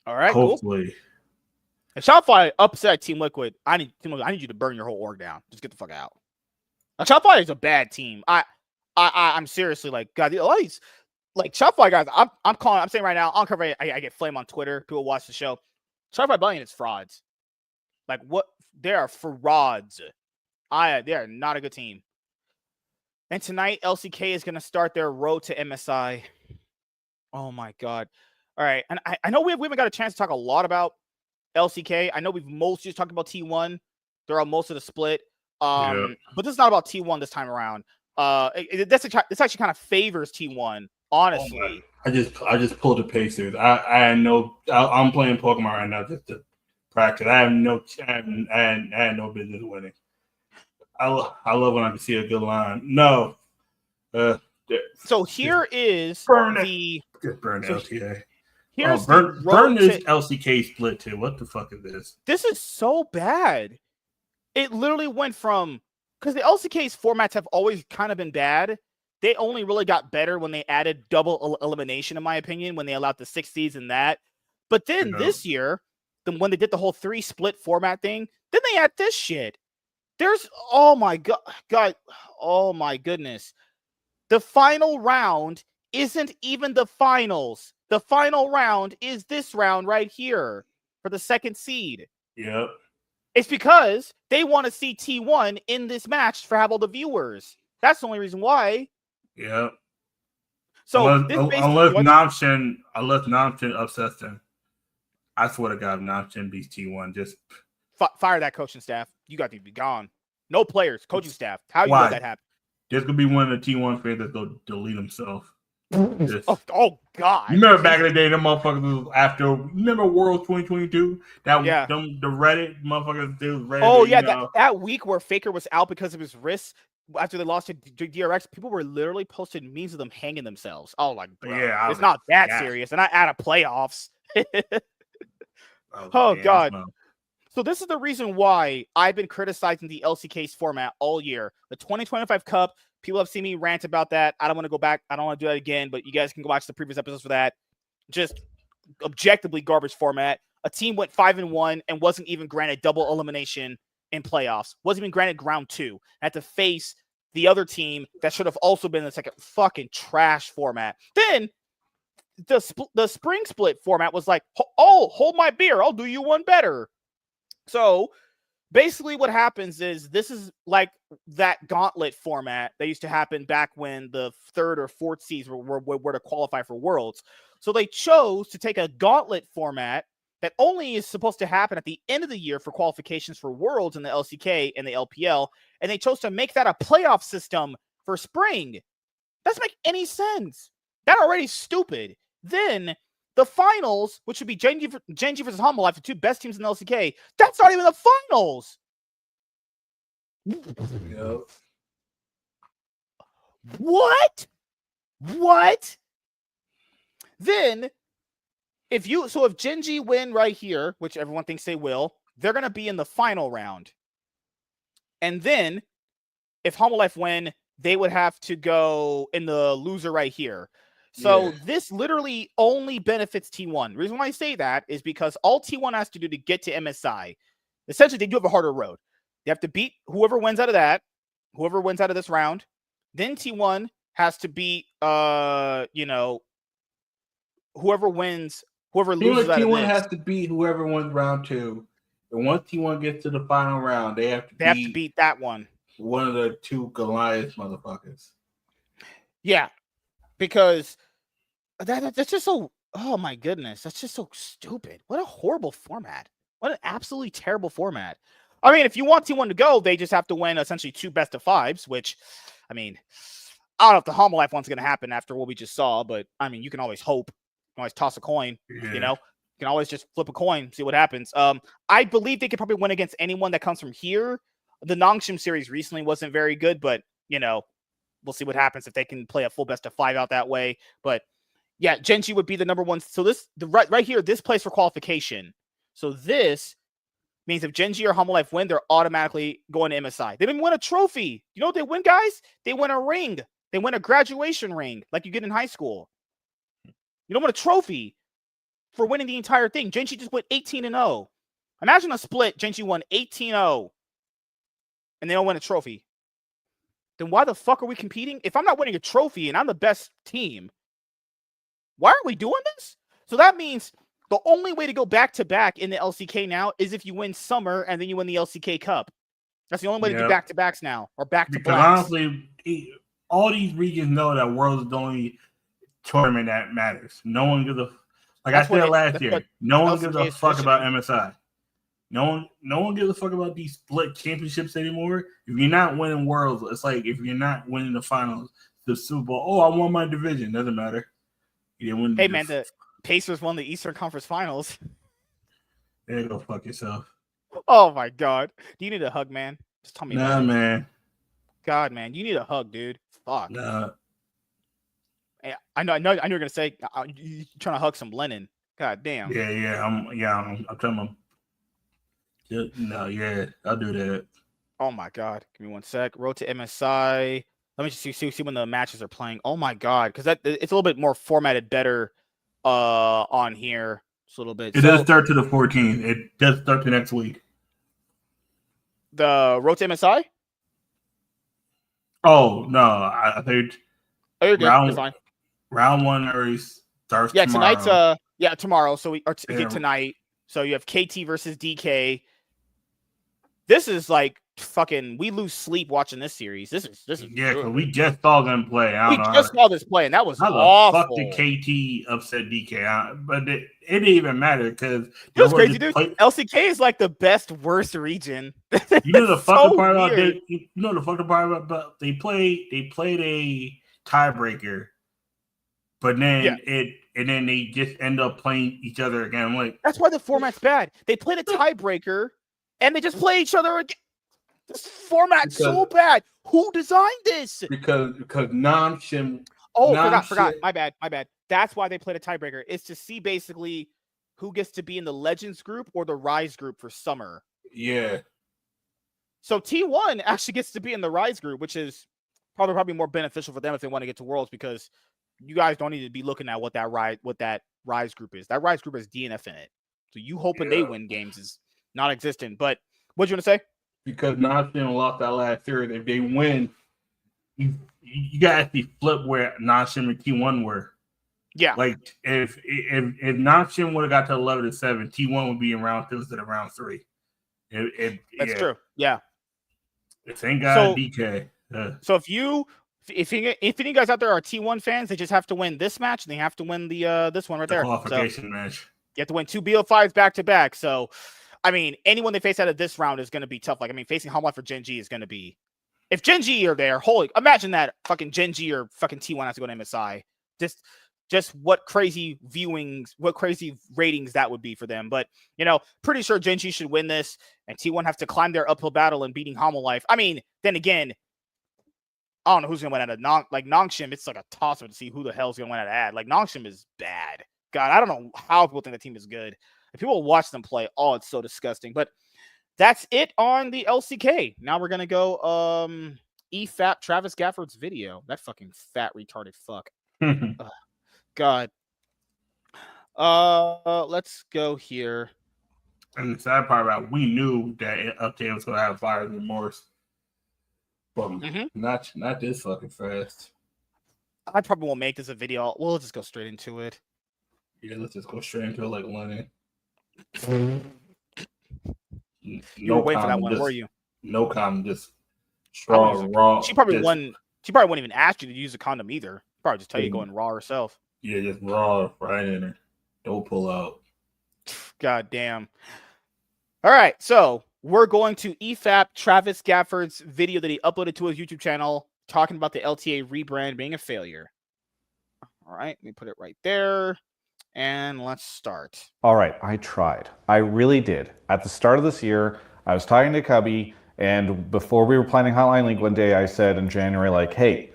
All right, hopefully. Cool. If Shopify upset Team Liquid, I need you to burn your whole org down. Just get the fuck out. Now, Shopify is a bad team. I'm seriously like, God, a lot of these, like Shopify guys. I'm saying right now, on cover, I get flame on Twitter. People watch the show. Shopify Rebellion is frauds. Like what? They are frauds. They are not a good team. And tonight, LCK is going to start their road to MSI. Oh my God. All right. And I know we haven't got a chance to talk a lot about LCK. I know we've mostly just talked about T1. They're on most of the split. But this is not about T1 this time around. This actually kind of favors T1, honestly. I just pulled the Pacers. I'm playing Pokemon right now just to practice. I have no business winning. I love when I can see a good line. No. So here is burn LTA. Here's burn this LCK split too. What the fuck is this? This is so bad. It literally went from, because the LCK's formats have always kind of been bad. They only really got better when they added double elimination, in my opinion, when they allowed the 60s and that. But then this year, when they did the whole 3 split format thing, then they add this shit. There's, oh my God, oh my goodness. The final round isn't even the finals. The final round is this round right here for the second seed. Yep. It's because they want to see T1 in this match for have all the viewers. That's the only reason why. Yep. So unless Namchen upsets them, I swear to God, Namchen beats T1. Just fire that coaching staff. You got to be gone. No players, coaching staff. How you let that happen? There's gonna be one of the T1 fans that's gonna delete himself. Oh God! You remember back in the day, them motherfuckers remember World 2022? The Reddit motherfuckers do Reddit. Oh yeah, that week where Faker was out because of his wrists after they lost to DRX, people were literally posting memes of them hanging themselves. Oh, like bro, yeah, it's not that serious, and I out of playoffs. Oh God. So this is the reason why I've been criticizing the LCK's format all year. The 2025 Cup, people have seen me rant about that. I don't want to go back. I don't want to do that again, but you guys can go watch the previous episodes for that. Just objectively garbage format. A team went 5-1 and wasn't even granted double elimination in playoffs. Wasn't even granted round 2. Had to face the other team that should have also been in the second fucking trash format. Then the spring split format was like, oh, hold my beer. I'll do you one better. So basically what happens is this is like that gauntlet format that used to happen back when the 3rd or 4th seeds were to qualify for Worlds. So they chose to take a gauntlet format that only is supposed to happen at the end of the year for qualifications for Worlds in the LCK and the LPL, and they chose to make that a playoff system for spring. Doesn't make any sense. That already stupid. Then the finals, which would be Genji versus Humble Life, the two best teams in the LCK, that's not even the finals. Yep. What? Then, if Genji win right here, which everyone thinks they will, they're going to be in the final round. And then, if Humble Life win, they would have to go in the loser right here. So this literally only benefits T1. The reason why I say that is because all T1 has to do to get to MSI, essentially they do have a harder road. They have to beat whoever wins out of that, whoever wins out of this round. Then T1 has to beat, whoever wins, whoever loses out of this. T1 has to beat whoever wins round 2. And once T1 gets to the final round, they have to beat that one. One of the two Goliath motherfuckers. Yeah, because that's just so. Oh my goodness, that's just so stupid. What a horrible format. What an absolutely terrible format. I mean, if you want T1 to go, they just have to win essentially 2 best of 5s, which, I mean, I don't know if the Humble Life one's going to happen after what we just saw, but I mean, you can always hope. You can always toss a coin, you know? You can always just flip a coin, see what happens. I believe they could probably win against anyone that comes from here. The Nongshim series recently wasn't very good, but, we'll see what happens if they can play a full best of 5 out that way. But, yeah, Genji would be the number 1. So right here, this plays for qualification. So this means if Genji or Humble Life win, they're automatically going to MSI. They didn't win a trophy. You know what they win, guys? They win a ring. They win a graduation ring like you get in high school. You don't win a trophy for winning the entire thing. Genji just went 18-0. Imagine a split. Genji won 18-0. And they don't win a trophy. Then why the fuck are we competing? If I'm not winning a trophy and I'm the best team, why are we doing this? So that means the only way to go back-to-back in the LCK now is if you win Summer and then you win the LCK Cup. That's the only way to do back-to-backs now, or back-to-blacks. Because honestly, all these regions know that Worlds is the only tournament that matters. No one gives a... Like I said last year, no one gives a fuck about MSI. No one gives a fuck about these split championships anymore. If you're not winning Worlds, it's like if you're not winning the finals, the Super Bowl. Oh, I won my division. Doesn't matter. You didn't win. Hey man, the Pacers won the Eastern Conference Finals. There you go, fuck yourself. Oh my god, do you need a hug, man? Just tell me. Nah, man. God, man, you need a hug, dude. Fuck. Nah. I know. You're gonna say you're trying to hug some Lennon. God damn. Yeah. I'm trying to. No, yeah, I'll do that. Oh my god, give me one sec. Road to MSI. Let me just see when the matches are playing. Oh my god, because it's a little bit more formatted better on here. It's a little bit. It does start to the 14th. It does start to next week. The road to MSI. Oh no, I think. Oh, you're good. You're fine. Round 1 already starts. Yeah, tomorrow. Tonight's tomorrow. So we get tonight. So you have KT versus DK. This is like fucking. We lose sleep watching this series. This is yeah. Cause we just saw them play. We just saw this play, and that was awful. Fuck the KT upset DK, but it didn't even matter because it was crazy, dude. LCK is like the best worst region. You know the fucking part about they played a tiebreaker, but then then they just end up playing each other again. I'm like, that's why the format's bad. They played a tiebreaker and they just play each other again. This format's so bad. Who designed this? Because Nongshim. Forgot. My bad. That's why they played a tiebreaker. It's to see basically who gets to be in the Legends group or the Rise group for Summer. Yeah. So T1 actually gets to be in the Rise group, which is probably more beneficial for them if they want to get to Worlds, because you guys don't need to be looking at what that Rise group is. That Rise group has DNF in it. So you hoping they win games is non-existent. But what you want to say? Because Nongshim lost that last series. If they win, you got to actually flip where Nongshim and T1 were. Yeah. Like if Nongshim would have got to 11-7, T1 would be in round 2 instead of round 3. That's true. Yeah. Thank God DK. So if any of you guys out there are T1 fans, they just have to win this match and they have to win the this one right there. Qualification match. You have to win 2 BO5s back-to-back. So, I mean, anyone they face out of this round is going to be tough. Like, I mean, facing Home Life or Gen G is going to be... If Gen G are there, imagine that fucking Gen G or fucking T1 has to go to MSI. Just what crazy ratings that would be for them. But, pretty sure Gen G should win this, and T1 have to climb their uphill battle in beating Hamo Life. I mean, then again, I don't know who's going to win out of Nongshim. It's like a toss-up to see who the hell's going to win out of Ad. Like, Nongshim is bad. God, I don't know how people think the team is good. If people watch them play, it's so disgusting. But that's it on the LCK. Now we're going to go EFAP Travis Gafford's video. That fucking fat retarded fuck. God. Let's go here. And the sad part about we knew that LTA was going to have buyer's remorse. But not this fucking fast. I probably won't make this a video. We'll just go straight into it. Yeah, let's just go straight into it like Lennon. You were waiting for that one, were you? No condom, just strong, raw. She probably wouldn't even ask you to use a condom either. Probably just tell you going raw herself. Yeah, just raw right in her. Don't pull out. God damn. All right, so we're going to EFAP Travis Gafford's video that he uploaded to his YouTube channel talking about the LTA rebrand being a failure. All right, let me put it right there. And let's start. All right, I tried. I really did. At the start of this year, I was talking to Cubby, and before we were planning Hotline League one day, I said in January, like, hey,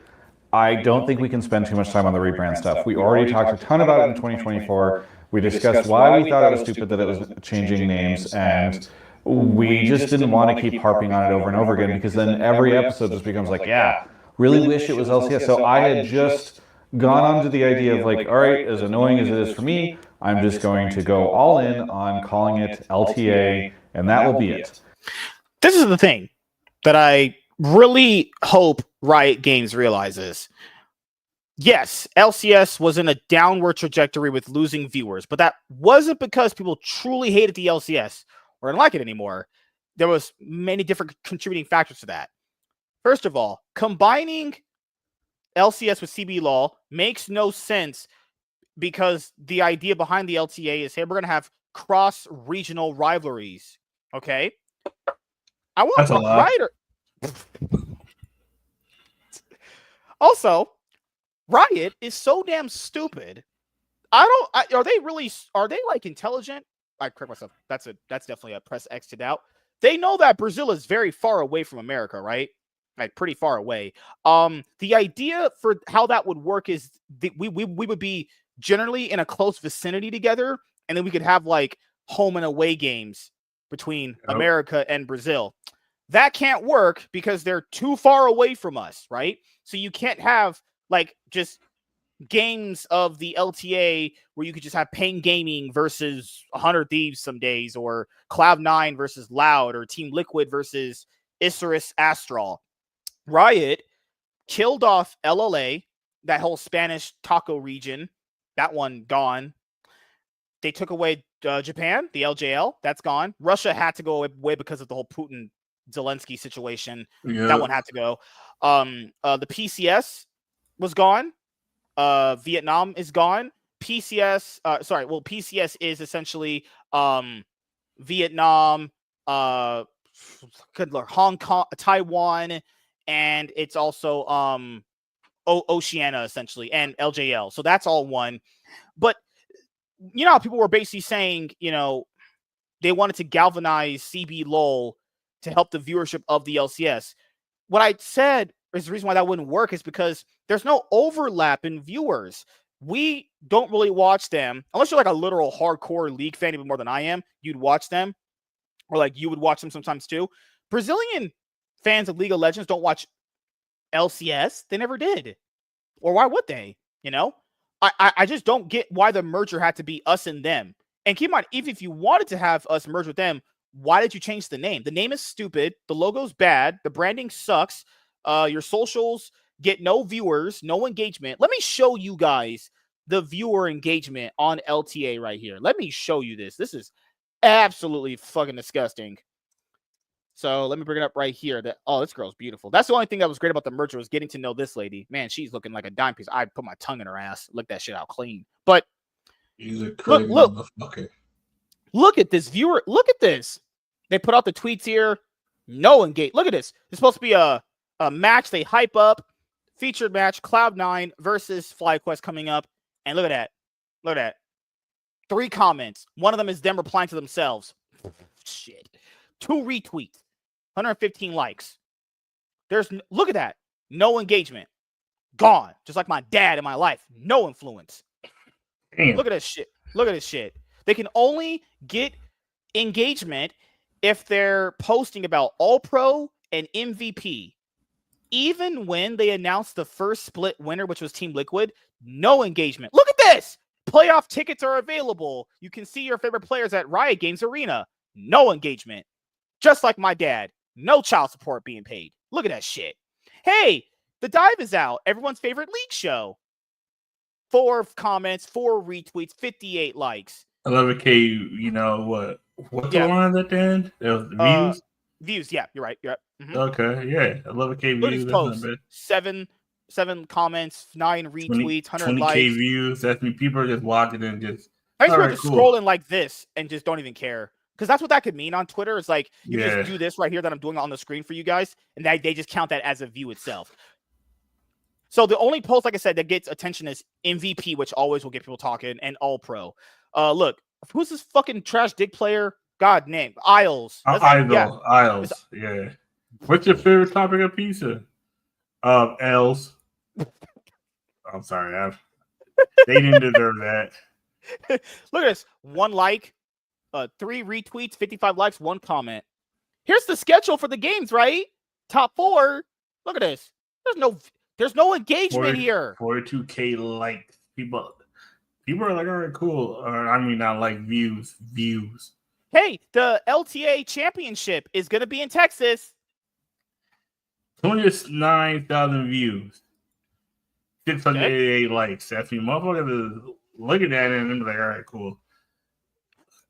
I don't think we can spend too much time on the rebrand stuff. We already talked a ton about it in 2024. We discussed why we thought it was stupid that it was changing names, and we just didn't want to keep harping on it over and over again, because then every episode just becomes like, yeah, really wish it was LCS. So I had just gone on to the idea of like, all right, as annoying as it is for me, I'm just going to go all in on calling it LTA, and that will be it. This is the thing that I really hope Riot Games realizes. Yes, LCS was in a downward trajectory with losing viewers, but that wasn't because people truly hated the LCS or didn't like it anymore. There was many different contributing factors to that. First of all, combining LCS with CB LOL makes no sense, because the idea behind the LTA is, hey, we're going to have cross-regional rivalries. Okay? I want Riot. Also, Riot is so damn stupid. Are they like intelligent? I correct myself. That's definitely a press X to doubt. They know that Brazil is very far away from America, right? Like pretty far away. The idea for how that would work is we would be generally in a close vicinity together, and then we could have like home and away games between America and Brazil. That can't work because they're too far away from us, right? So you can't have like just games of the LTA where you could just have Pain Gaming versus 100 Thieves some days, or Cloud9 versus Loud, or Team Liquid versus Isurus Astral. Riot killed off LLA, that whole Spanish taco region. That one gone. They took away Japan, the LJL. That's gone. Russia had to go away because of the whole Putin-Zelensky situation. Yeah. That one had to go. The PCS was gone. Vietnam is gone. PCS is essentially Vietnam, Hong Kong, Taiwan, and it's also Oceania essentially, and LJL. So that's all one. But how people were basically saying, they wanted to galvanize CB LOL to help the viewership of the LCS. What I said is the reason why that wouldn't work is because there's no overlap in viewers. We don't really watch them unless you're like a literal hardcore League fan, even more than I am. You'd watch them, or like you would watch them sometimes too. Brazilian fans of League of Legends don't watch LCS. They never did. Or why would they? I just don't get why the merger had to be us and them. And keep in mind, even if you wanted to have us merge with them, why did you change the name? The name is stupid. The logo's bad. The branding sucks. Your socials get no viewers, no engagement. Let me show you guys the viewer engagement on LTA right here. Let me show you this. This is absolutely fucking disgusting. So let me bring it up right here. This girl's beautiful. That's the only thing that was great about the merger, was getting to know this lady. Man, she's looking like a dime piece. I put my tongue in her ass. Lick that shit out clean. But He's a crazy look. motherfucker. Look at this viewer. Look at this. They put out the tweets here. No engage. Look at this. It's supposed to be a match they hype up. Featured match, Cloud9 versus FlyQuest coming up. And look at that. Look at that. 3 comments. One of them is them replying to themselves. Shit. 2 retweets. 115 likes. Look at that. No engagement. Gone. Just like my dad in my life. No influence. Damn. Look at this shit. Look at this shit. They can only get engagement if they're posting about All-Pro and MVP. Even when they announced the first split winner, which was Team Liquid, no engagement. Look at this. Playoff tickets are available. You can see your favorite players at Riot Games Arena. No engagement. Just like my dad. No child support being paid. Look at that shit. Hey, the dive is out. Everyone's favorite league show. 4 comments, 4 retweets, 58 likes. 11K, you know what? What's the line at the end? The views? Views, yeah, you're right. You're right. Mm-hmm. Okay, yeah. 11K Look at views. his posts. 7 comments, 9 retweets, 100 20K likes. views. That's me. People are just watching and just. I just scrolling like this and just don't even care. Because that's what that could mean on Twitter. It's like you just do this right here that I'm doing on the screen for you guys, and they just count that as a view itself. So the only post, like I said, that gets attention is MVP, which always will get people talking, and All-Pro. Look, who's this fucking trash dig player? God name. Isles. Isles. Yeah. What's your favorite topic of pizza? L's. I'm sorry. They didn't deserve that. Look at this. 1 like, 3 retweets, 55 likes, 1 comment. Here's the schedule for the games, right? Top 4. Look at this. There's no engagement here. 42K likes. People are like, all right, cool. I mean, not like views. Hey, the LTA championship is going to be in Texas. 29,000 views. 688 likes. That's me. Motherfuckers is looking at it and they're like, all right, cool.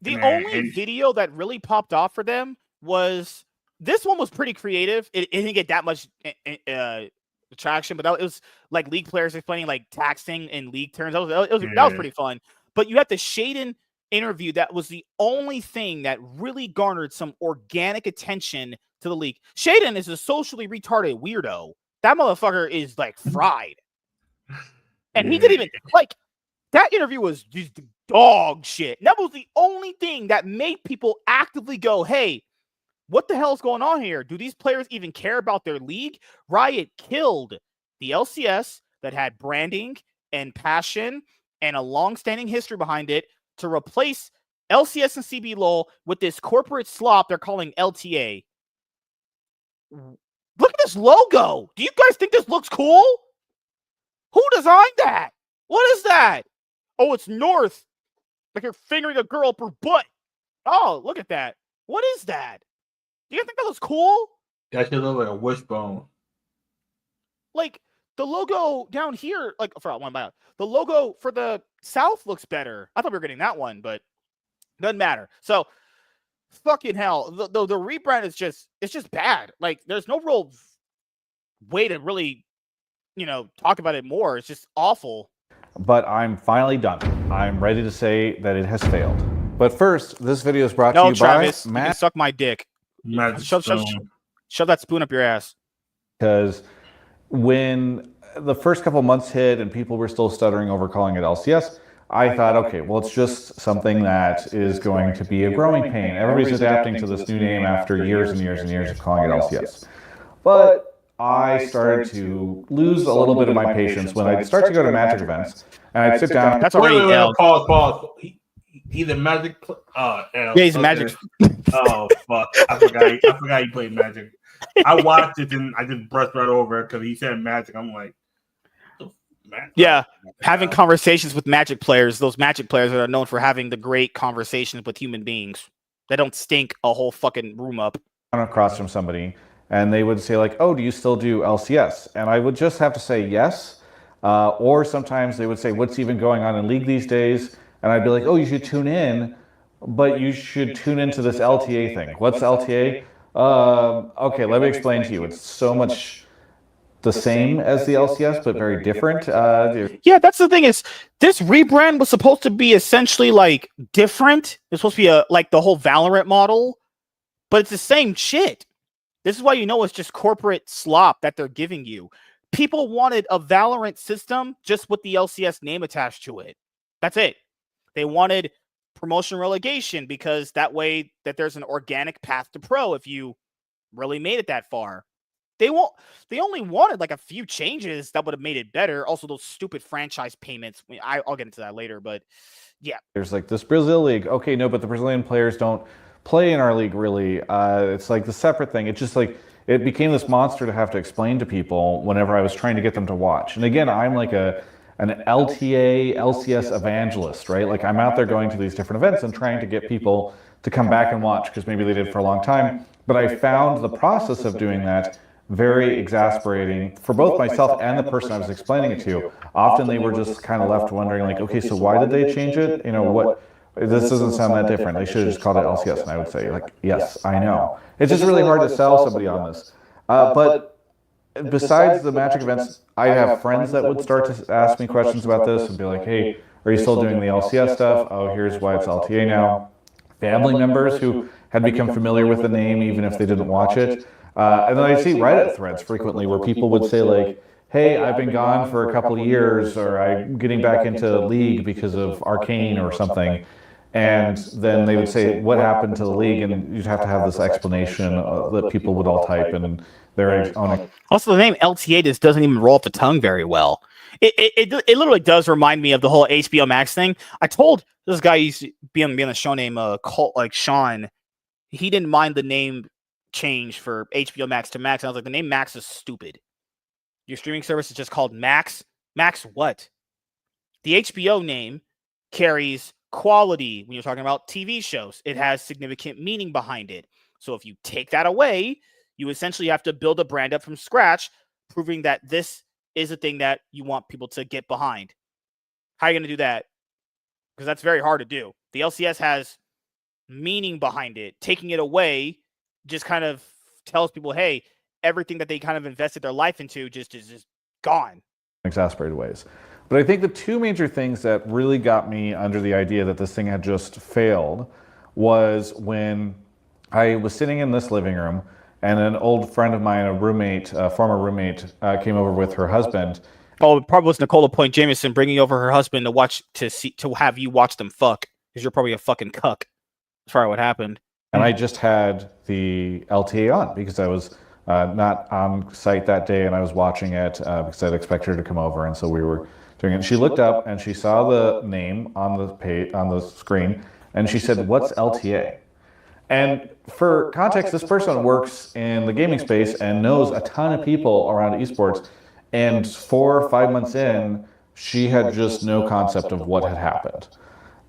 The only video that really popped off for them was this one was pretty creative. It didn't get that much traction, but it was like league players explaining like taxing in league terms. That was pretty fun. But you had the Shaden interview. That was the only thing that really garnered some organic attention to the league. Shaden is a socially retarded weirdo. That motherfucker is like fried. And he didn't even like that interview was just dog shit. That was the only thing that made people actively go, hey, what the hell's going on here? Do these players even care about their league? Riot killed the LCS that had branding and passion and a long-standing history behind it to replace LCS and CBLOL with this corporate slop they're calling LTA. Look at this logo. Do you guys think this looks cool? Who designed that? What is that? Oh, it's North. Like you're fingering a girl up her butt. Oh, look at that. What is that? Do you think that looks cool? That should look like a wishbone. Like the logo down here, like the logo for the South looks better. I thought we were getting that one, but doesn't matter. So fucking hell. The rebrand is just bad. Like there's no real way to really, talk about it more. It's just awful. But I'm finally done. I'm ready to say that it has failed. But first, this video is brought to you Travis, by Matt. You can suck my dick. Shove that spoon up your ass. Because when the first couple months hit and people were still stuttering over calling it LCS, I thought, okay, well, it's just something that is going to be a growing pain. Everybody's adapting to this new name after years and years and years of calling it LCS. But I started to lose a little bit of my patience when I'd start to go to Magic events and I'd sit down. That's already pause. He's a Magic. Yeah, he's a Magic. Oh fuck! I forgot he played Magic. I watched it and I just brushed right over it because he said Magic. I'm like, yeah, having conversations with Magic players. Those Magic players that are known for having the great conversations with human beings that don't stink a whole fucking room up. I'm across from somebody and they would say like, "Oh, do you still do LCS?" And I would just have to say yes, or sometimes they would say, "What's even going on in League these days?" And I'd be like, "Oh, you should tune in, but you should tune into this LTA thing." What's LTA? Okay, let me explain to you. It's so much. the same as the LCS, but very different. Yeah, that's the thing is this rebrand was supposed to be essentially like different. It's supposed to be like the whole Valorant model, but it's the same shit. This is why you know it's just corporate slop that they're giving you. People wanted a Valorant system just with the LCS name attached to it. That's it. They wanted promotion relegation because that way that there's an organic path to pro if you really made it that far. They only wanted like a few changes that would have made it better. Also, those stupid franchise payments. I'll get into that later, but yeah. There's like this Brazil league. Okay, no, but the Brazilian players don't play in our league really. It's like the separate thing. It's just like it became this monster to have to explain to people whenever I was trying to get them to watch. And again, I'm like an LTA, LCS evangelist, right? Like I'm out there going to these different events and trying to get people to come back and watch because maybe they did for a long time. But I found the process of doing that very exasperating for both myself and the person I was explaining it to. Often they were just kind of left wondering like, okay, so why did they change it? You know, what, this doesn't sound that different. They should have just called it LCS. And I would say like, yes, I know. It's just really hard to sell somebody on this. But besides the Magic events, I have friends that would start to ask me questions about this and be like, hey, are you still doing the LCS stuff? Oh, here's why it's LTA now. Family members who had become familiar with the name even if they didn't watch it. And then I see Reddit threads frequently where people would say like, hey, I've been gone for a couple of years, or I'm getting back into League because of Arcane or something. And then they would say, what happened to the League? And you'd have to have this explanation that people would all type in their own. Also, the name LTA just doesn't even roll off the tongue very well. It literally does remind me of the whole HBO Max thing. I told this guy used to be on the show named like Sean. He didn't mind the name change for HBO Max to Max. And I was like, the name Max is stupid. Your streaming service is just called Max. Max what? The HBO name carries quality when you're talking about TV shows. It has significant meaning behind it. So if you take that away, you essentially have to build a brand up from scratch, proving that this is a thing that you want people to get behind. How are you going to do that? Because that's very hard to do. The LCS has meaning behind it. Taking it away just kind of tells people, hey, everything that they kind of invested their life into just is just gone. Exasperated ways. But I think the two major things that really got me under the idea that this thing had just failed was when I was sitting in this living room and an old friend of mine, a roommate, a former roommate, came over with her husband. Oh, it probably was Nicola Point Jameson bringing over her husband to have you watch them fuck, because you're probably a fucking cuck. That's probably what happened. And I just had the LTA on because I was not on site that day and I was watching it because I'd expect her to come over, and so we were doing it. She looked up and she saw the name on the page, on the screen, and she said, "What's LTA?" And for context, this person works in the gaming space and knows a ton of people around esports, and 4 or 5 months in, she had just no concept of what had happened.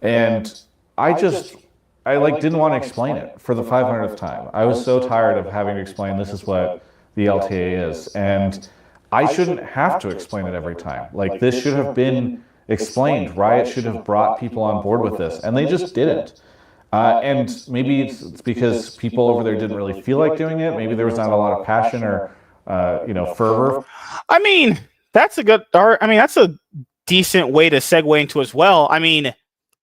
And I didn't want to explain it for the 500th time. I was so tired of having to explain this is what the LTA is. And I shouldn't have to explain it every time. Like, this should have been explained. Riot should have brought people on board with this, and they just didn't. And maybe it's because people over there didn't really feel like doing it. Maybe there was not a lot of passion or fervor. I mean, that's a decent way to segue into as well. I mean,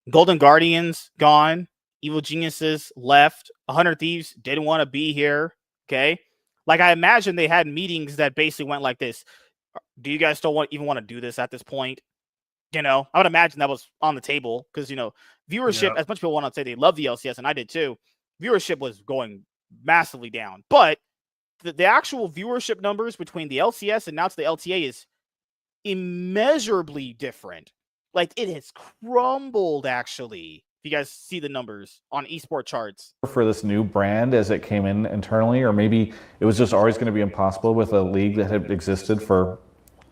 Golden Guardians gone. Evil Geniuses left. 100 Thieves didn't want to be here. Okay. Like, I imagine they had meetings that basically went like this. Do you guys still even want to do this at this point? I would imagine that was on the table because, viewership, as much people want to say they love the LCS, and I did too, viewership was going massively down. But the actual viewership numbers between the LCS and now to the LTA is immeasurably different. Like, it has crumbled, actually. You guys see the numbers on esport charts for this new brand as it came in internally, or maybe it was just always going to be impossible with a league that had existed for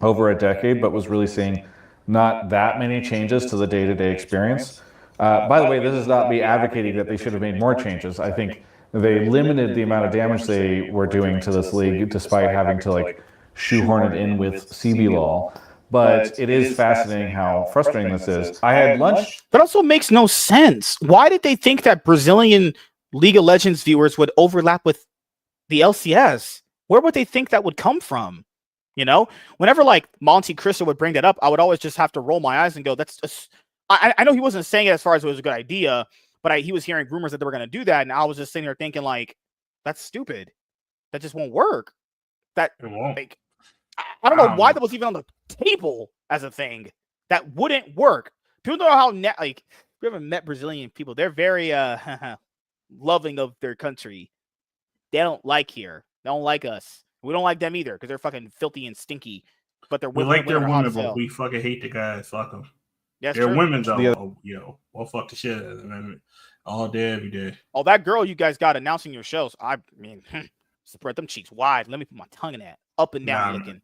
over a decade but was really seeing not that many changes to the day-to-day experience. By the way, this is not me advocating that they should have made more changes. I think they limited the amount of damage they were doing to this league despite having to shoehorn it in with CBLOL. But it is fascinating how frustrating this is. I had lunch. That also makes no sense. Why did they think that Brazilian League of Legends viewers would overlap with the LCS? Where would they think that would come from? You know, whenever like Monte Cristo would bring that up, I would always just have to roll my eyes and go, "That's." I know he wasn't saying it as far as it was a good idea, but he was hearing rumors that they were going to do that, and I was just sitting there thinking like, "That's stupid. That just won't work." That It won't. like, I don't know why that was even on the table as a thing. That wouldn't work. People don't know how like we haven't met Brazilian people. They're very loving of their country. They don't like here. They don't like us. We don't like them either because they're fucking filthy and stinky. But they're we like their women, but we fucking hate the guys. Fuck them. That's they're true. Women though. We'll fuck the shit out of them all day, every day. Oh, that girl you guys got announcing your shows. I mean, spread them cheeks wide. Let me put my tongue in that. Up and down licking.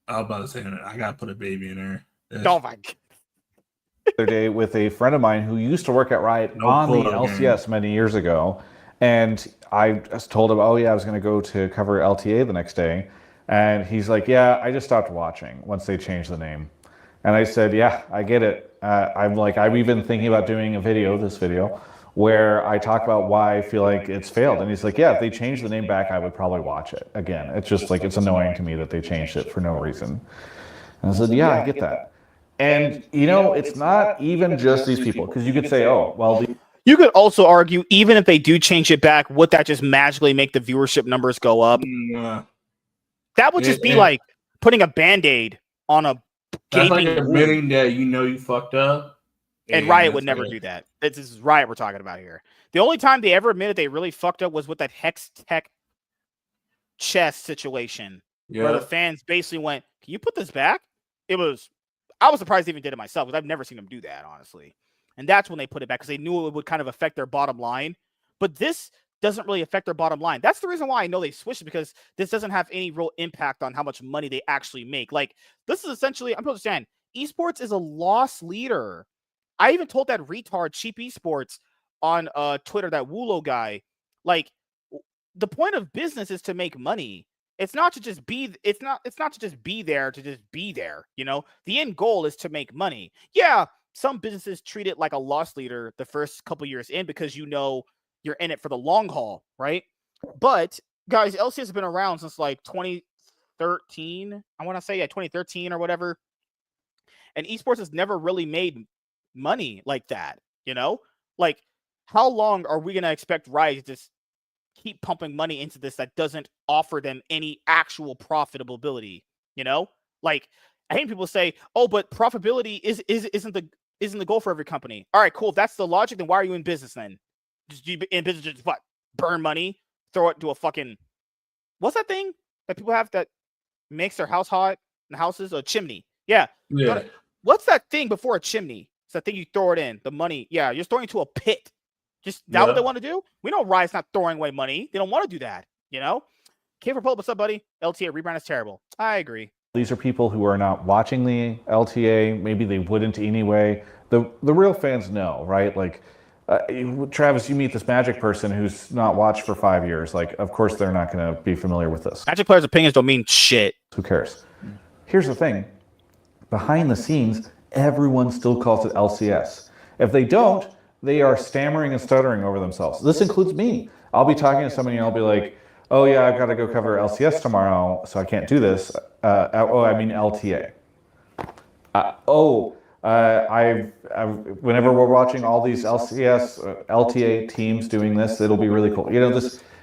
I was about to say I gotta put a baby in there. Oh my God. The other day with a friend of mine who used to work at Riot on the LCS many years ago. And I just told him, oh yeah, I was going to go to cover LTA the next day. And he's like, yeah, I just stopped watching once they changed the name. And I said, yeah, I get it. I'm even thinking about doing this video, where I talk about why I feel like it's failed. And he's like, yeah, if they changed the name back, I would probably watch it again. It's just like, it's annoying to me that they changed it for no reason. And I said, yeah, I get that. And, it's not even just these people, because you could say, oh, well, you could also argue, even if they do change it back, would that just magically make the viewership numbers go up? That would just be like putting a Band-Aid on a That's like admitting that you fucked up. And Riot would never do that. This is Riot we're talking about here. The only time they ever admitted they really fucked up was with that Hex Tech chess situation. Where the fans basically went, can you put this back? I was surprised they even did it myself, because I've never seen them do that, honestly. And that's when they put it back, because they knew it would kind of affect their bottom line. But this doesn't really affect their bottom line. That's the reason why I know they switched it, because this doesn't have any real impact on how much money they actually make. Like, this is essentially, I'm supposed to understand, esports is a loss leader. I even told that retard Cheap Esports on Twitter, that Wulo guy, like, the point of business is to make money. It's not to just be there to just be there, The end goal is to make money. Yeah, some businesses treat it like a loss leader the first couple years in, because you're in it for the long haul, right? But guys, LCS has been around since like 2013. I want to say 2013 or whatever. And esports has never really made money like that, Like, how long are we going to expect Riot to just keep pumping money into this that doesn't offer them any actual profitability, Like, I hate people say, oh, but profitability isn't the goal for every company. All right, cool. If that's the logic, then why are you in business then? Just you in business, just what? Burn money, throw it to a fucking, what's that thing that people have that makes their house hot in houses? A chimney. Yeah. What's that thing before a chimney? It's that thing you throw it in, the money. Yeah, you're throwing it to a pit. Just that what they want to do? We know Riot's not throwing away money. They don't want to do that, K for Pulp, what's up, buddy? LTA Rebrand is terrible. I agree. These are people who are not watching the LTA. Maybe they wouldn't anyway. The real fans know, right? Like, Travis, you meet this Magic person who's not watched for 5 years. Like, of course they're not going to be familiar with this. Magic players' opinions don't mean shit. Who cares? Here's the thing. Behind the scenes, everyone still calls it LCS. If they don't, they are stammering and stuttering over themselves. This includes me. I'll be talking to somebody and I'll be like, oh yeah, I've got to go cover LCS tomorrow, so I can't do this. I mean LTA. Whenever we're watching all these LCS, LTA teams doing this, it'll be really cool.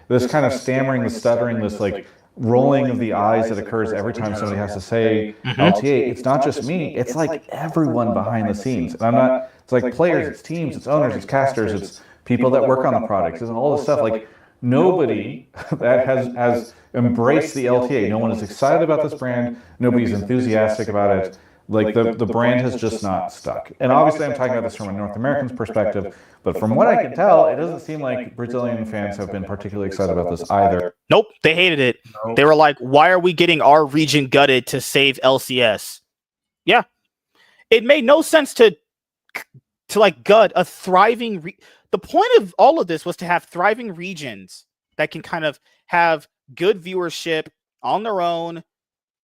This kind of stammering, the stuttering, this like rolling of the eyes that occurs every time somebody has to say LTA. It's not just me. It's like everyone behind the scenes. And it's like players, it's teams, it's owners, it's casters, it's people that work on the products, and all this stuff. Like, nobody that has embraced the LTA. No one is excited about this brand. Nobody's enthusiastic about it. Like, the brand has just not stuck. And obviously I'm talking about this from a North American's perspective, but from what I can tell, it doesn't seem like Brazilian fans have been particularly excited about this either. Nope, they hated it. Nope. They were like, why are we getting our region gutted to save LCS? Yeah. It made no sense to like gut a thriving the point of all of this was to have thriving regions that can kind of have good viewership on their own,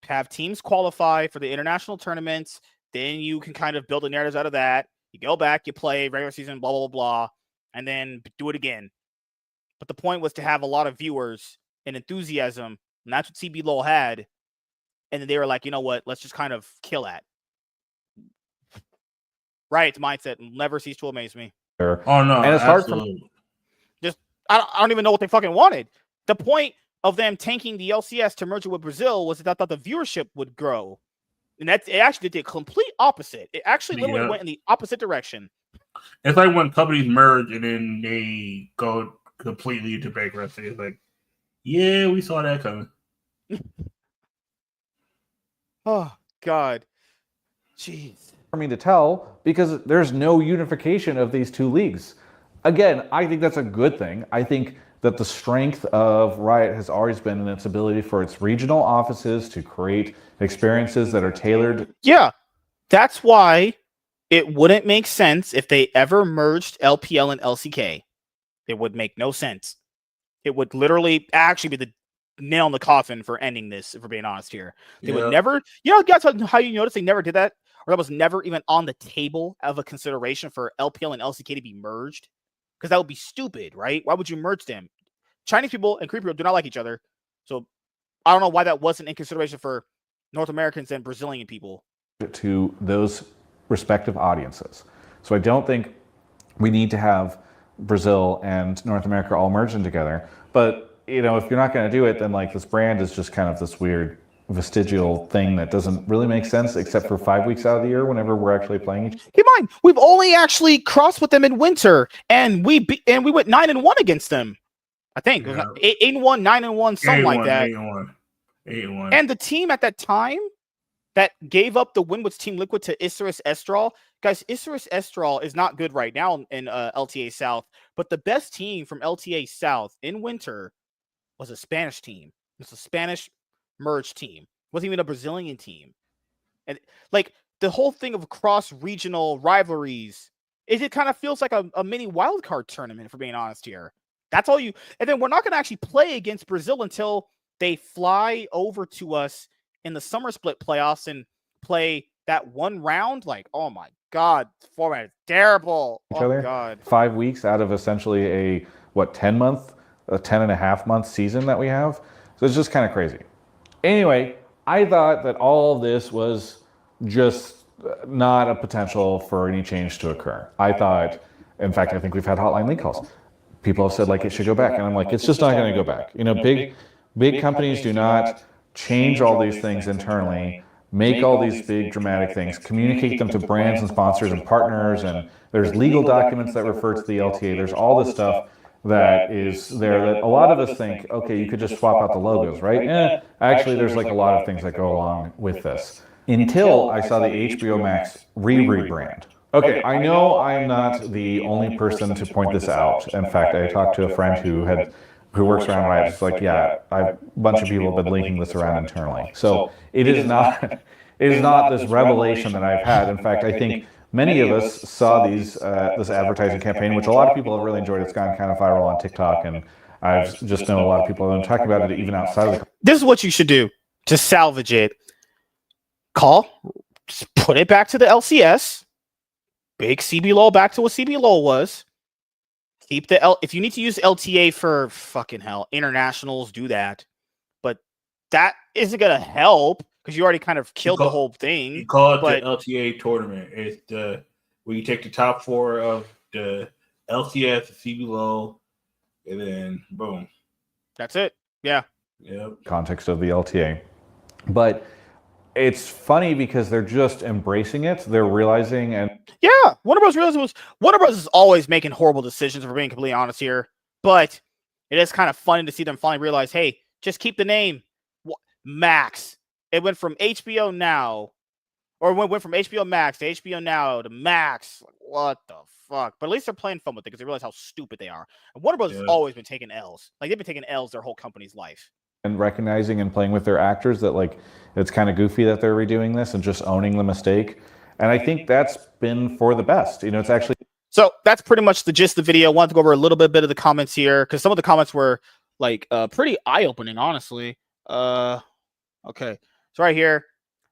have teams qualify for the international tournaments. Then you can kind of build a narrative out of that. You go back, you play regular season, blah, blah, blah, blah, and then do it again. But the point was to have a lot of viewers and enthusiasm, and that's what CB Lowell had. and then they were like, you know what, let's just kind of kill that. Riot's mindset never ceased to amaze me. Oh no, and it's absolutely. hard Just I don't even know what they fucking wanted. The point of them tanking the LCS to merge it with Brazil was that I thought the viewership would grow. And it actually did the complete opposite. It actually literally went in the opposite direction. It's like when companies merge and then they go completely into bankruptcy. It's like, yeah, we saw that coming. Oh, God. Jeez. for me to tell because there's no unification of these two leagues. Again, I think that's a good thing. I think that the strength of Riot has always been in its ability for its regional offices to create experiences that are tailored. Yeah, that's why it wouldn't make sense if they ever merged LPL and LCK. It would make no sense. It would literally actually be the nail in the coffin for ending this, if we're being honest here. They would never, guys, how you notice they never did that? Or that was never even on the table of a consideration for LPL and LCK to be merged? Because that would be stupid, right? Why would you merge them? Chinese people and Korean people do not like each other. So I don't know why that wasn't in consideration for North Americans and Brazilian people. To those respective audiences. So I don't think we need to have Brazil and North America all merging together. But, if you're not going to do it, then like this brand is just kind of this weird vestigial thing that doesn't really make sense except for 5 weeks out of the year whenever we're actually playing each other. Keep in mind, we've only actually crossed with them in winter, and we went 9-1 against them. I think 8-1, 9-1, something like that. 8-1. And the team at that time that gave up the win with Team Liquid to Isurus Estral, guys, Isurus Estral is not good right now in LTA South, but the best team from LTA South in winter was a Spanish team. It's a Spanish merged team. It wasn't even a Brazilian team. And like the whole thing of cross-regional rivalries, it kind of feels like a mini wildcard tournament, for being honest here. That's all you. And then we're not going to actually play against Brazil until they fly over to us in the summer split playoffs and play that one round. Like, oh my God, format is terrible. Oh God. 5 weeks out of essentially a 10.5-month season that we have. So it's just kind of crazy. Anyway, I thought that all of this was just not a potential for any change to occur. I thought, in fact, I think we've had hotline league calls. People have said like it should go back, and I'm like, it's just not going to go back. Big companies do not change all these things internally, make all these big dramatic things, communicate them to brands and sponsors and partners, and there's legal documents that refer to the LTA. There's all this stuff that is there that a lot of us think, okay, you could just swap out the logos, right? Actually, there's like a lot of things that go along with this. Until I saw the HBO Max rebrand. Okay, I know I'm not the only person to point this out. In fact, I talked to a friend who works around Riot. It's like, yeah, a bunch of people have been linking this around internally. So it is not this revelation that I've had. In fact, I think many of us saw this advertising campaign, which a lot of people have really enjoyed. It's gone kind of viral on TikTok, and I've just known a lot of people have been talking about it even outside of the. This is what you should do to salvage it. Just put it back to the LCS. Big CBLOL back to what CBLOL was. Keep if you need to use LTA for fucking hell, internationals, do that. But that isn't gonna help because you already kind of killed the whole thing. You call it the LTA tournament. It's where you take the top 4 of the LCS, the CBLOL, and then boom. That's it. Yeah. Yep. Context of the LTA. But it's funny because they're just embracing it. They're realizing, and yeah, Warner Bros. Is always making horrible decisions, if we're being completely honest here. But it is kind of funny to see them finally realize, hey, just keep the name Max. It went from HBO Now, or went from HBO Max to HBO Now to Max. What the fuck? But at least they're playing fun with it because they realize how stupid they are. And Warner Bros. Has always been taking L's. Like they've been taking L's their whole company's life. And recognizing and playing with their actors that like it's kind of goofy that they're redoing this and just owning the mistake. And I think that's been for the best. It's actually. So that's pretty much the gist of the video. I wanted to go over a little bit of the comments here because some of the comments were like pretty eye-opening, honestly. Okay. So right here,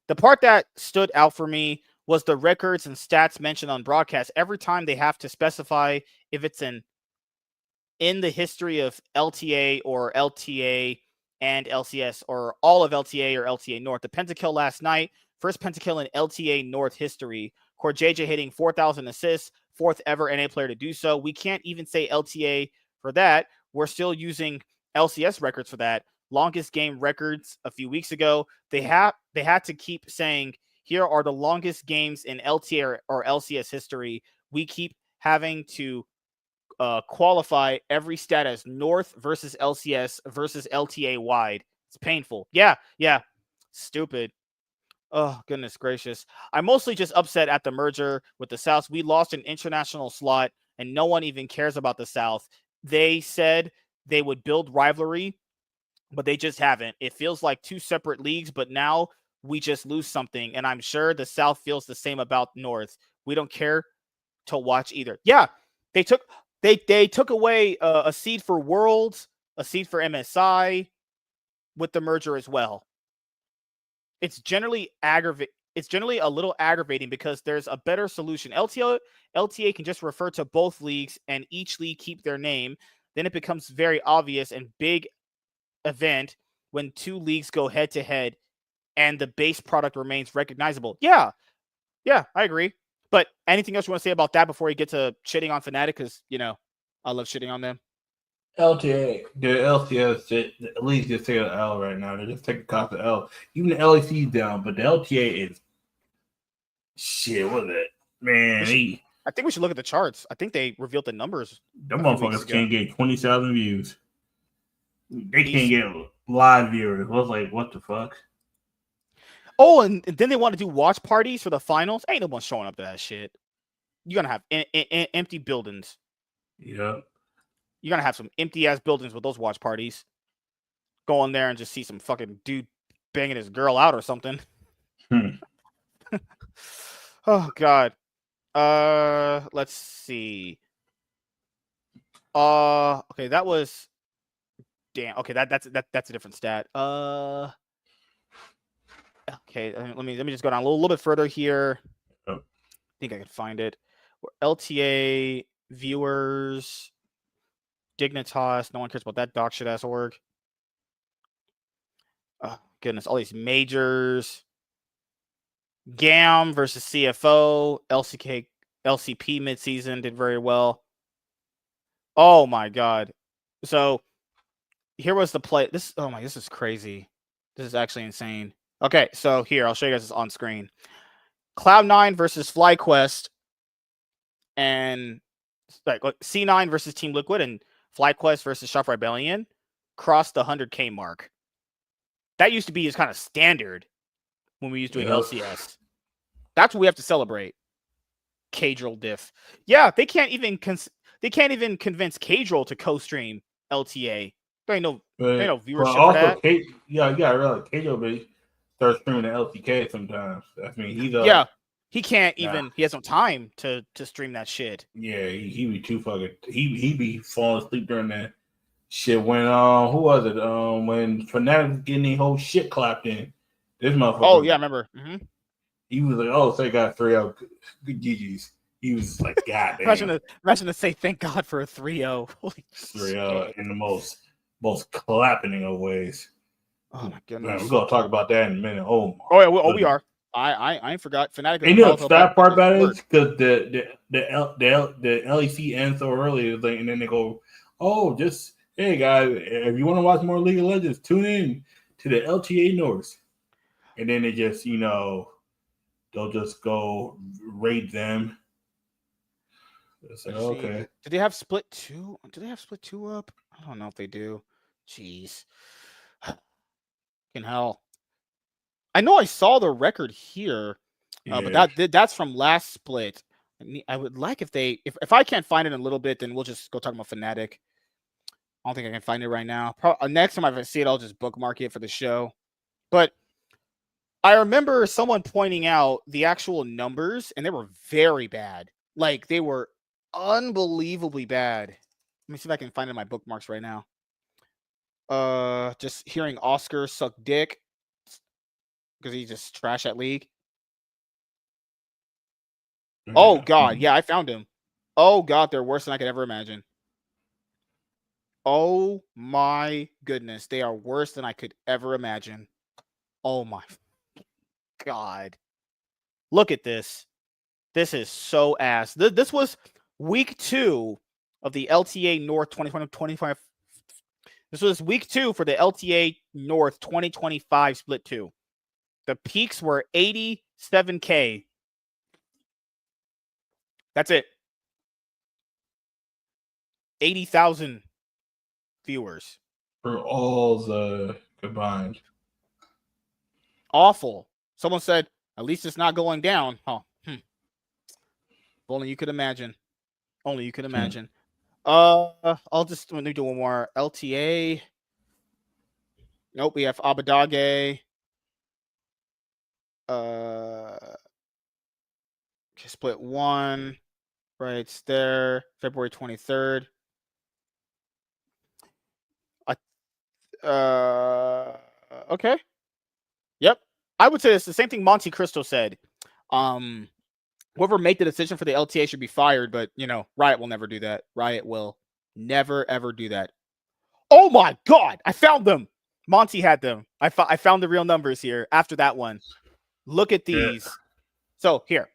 the part that stood out for me was the records and stats mentioned on broadcast. Every time they have to specify if it's in the history of LTA or LTA and LCS, or all of LTA or LTA North. The pentakill last night, first pentakill in LTA North history. Core JJ hitting 4,000 assists, fourth ever NA player to do so. We can't even say LTA for that. We're still using LCS records for that. Longest game records a few weeks ago. They had to keep saying, here are the longest games in LTA or LCS history. We keep having to qualify every stat as North versus LCS versus LTA wide. It's painful. Yeah. Stupid. Oh, goodness gracious. I'm mostly just upset at the merger with the South. We lost an international slot, and no one even cares about the South. They said they would build rivalry, but they just haven't. It feels like two separate leagues, but now we just lose something, and I'm sure the South feels the same about North. We don't care to watch either. Yeah, they took away a seed for Worlds, a seed for MSI with the merger as well. It's generally a little aggravating because there's a better solution. LTA can just refer to both leagues and each league keep their name. Then it becomes very obvious and big event when two leagues go head to head and the base product remains recognizable. Yeah, I agree. But anything else you want to say about that before we get to shitting on Fnatic? Because, I love shitting on them. LTA, the LCS, at least just take an L right now. They're just taking cost of L. Even the LEC is down, but the LTA is shit. What is it, man? I think we should look at the charts. I think they revealed the numbers. Them motherfuckers can't get 20,000 views. They can't get live viewers. I was like, what the fuck? Oh, and then they want to do watch parties for the finals. Ain't no one showing up to that shit. You're gonna have empty buildings. Yeah. You're gonna have some empty ass buildings with those watch parties. Go in there and just see some fucking dude banging his girl out or something. Oh God. Let's see. Okay, that was. Damn. Okay, that's a different stat. Okay, let me just go down a little bit further here. Oh. I think I can find it. LTA viewers. Dignitas, no one cares about that dog shit ass org. Oh, goodness, all these majors. GAM versus CFO, LCP midseason did very well. Oh my God. So here was the play. This is crazy. This is actually insane. Okay, so here, I'll show you guys this on screen. Cloud9 versus FlyQuest and like C9 versus Team Liquid and FlyQuest versus Shop Rebellion crossed the 100K mark. That used to be kind of standard when we used doing LCS. That's what we have to celebrate. Cadril diff. Yeah, they can't even convince Cadril to co-stream LTA. There ain't no viewership for that. You gotta realize Cadril starts streaming the LTK sometimes. I mean, he can't even. He has no time to stream that shit. Yeah, he be too fucking. He be falling asleep during that shit. When who was it? When Fnatic was getting the whole shit clapped in. This motherfucker. Oh yeah, I remember. Mm-hmm. He was like, "Oh, so he got 3-0. Good GGs." He was like, "God damn." Imagine to say, "Thank God for a 3-0." 3-0 in the most clapping of ways. Oh my goodness. Man, we're gonna talk about that in a minute. We are. I ain't forgot. Fnatic. And you know that part about it is because the LEC ends so early, and then they go, "Oh, just hey guys, if you want to watch more League of Legends, tune in to the LTA North." And then they just, they'll just go raid them. It's like, okay. Do they have split 2? Do they have split 2 up? I don't know if they do. Jeez. Fucking hell. I know I saw the record here, but that's from last split. I would like if I can't find it in a little bit, then we'll just go talk about Fnatic. I don't think I can find it right now. Next time I see it, I'll just bookmark it for the show. But I remember someone pointing out the actual numbers, and they were very bad. Like, they were unbelievably bad. Let me see if I can find it in my bookmarks right now. Just hearing Oscar suck dick because he's just trash at League. Oh, God. Yeah, I found him. Oh, God, they're worse than I could ever imagine. Oh my goodness. They are worse than I could ever imagine. Oh my God. Look at this. This is so ass. This was week 2 of the LTA North 2025. This was week 2 for the LTA North 2025 split 2. The peaks were 87K. That's it. 80,000 viewers. For all the combined. Awful. Someone said, at least it's not going down. Huh. Only you could imagine. Only you could imagine. I'll just let me do one more. LTA. Nope, we have Abadage. Split 1. Right, it's there. February 23rd. Okay. Yep. I would say it's the same thing Monte Cristo said. Whoever made the decision for the LTA should be fired, but Riot will never do that. Riot will never ever do that. Oh my God, I found them. Monty had them. I found the real numbers here after that one. Look at these. Yeah. So here,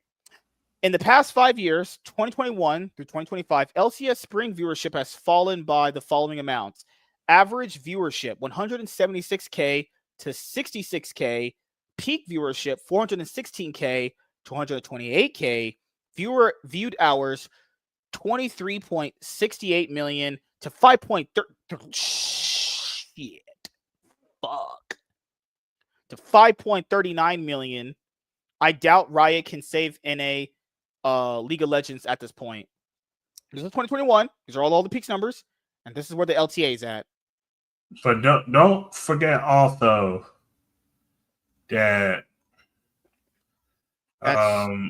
in the past 5 years, 2021 through 2025, LCS spring viewership has fallen by the following amounts. Average viewership, 176K to 66K. Peak viewership, 416K to 128K. Viewed hours, 23.68 million to 5.3. Shit. Fuck. To 5.39 million. I doubt Riot can save NA League of Legends at this point. This is 2021. These are all the peaks numbers. And this is where the LTA is at. But don't forget also that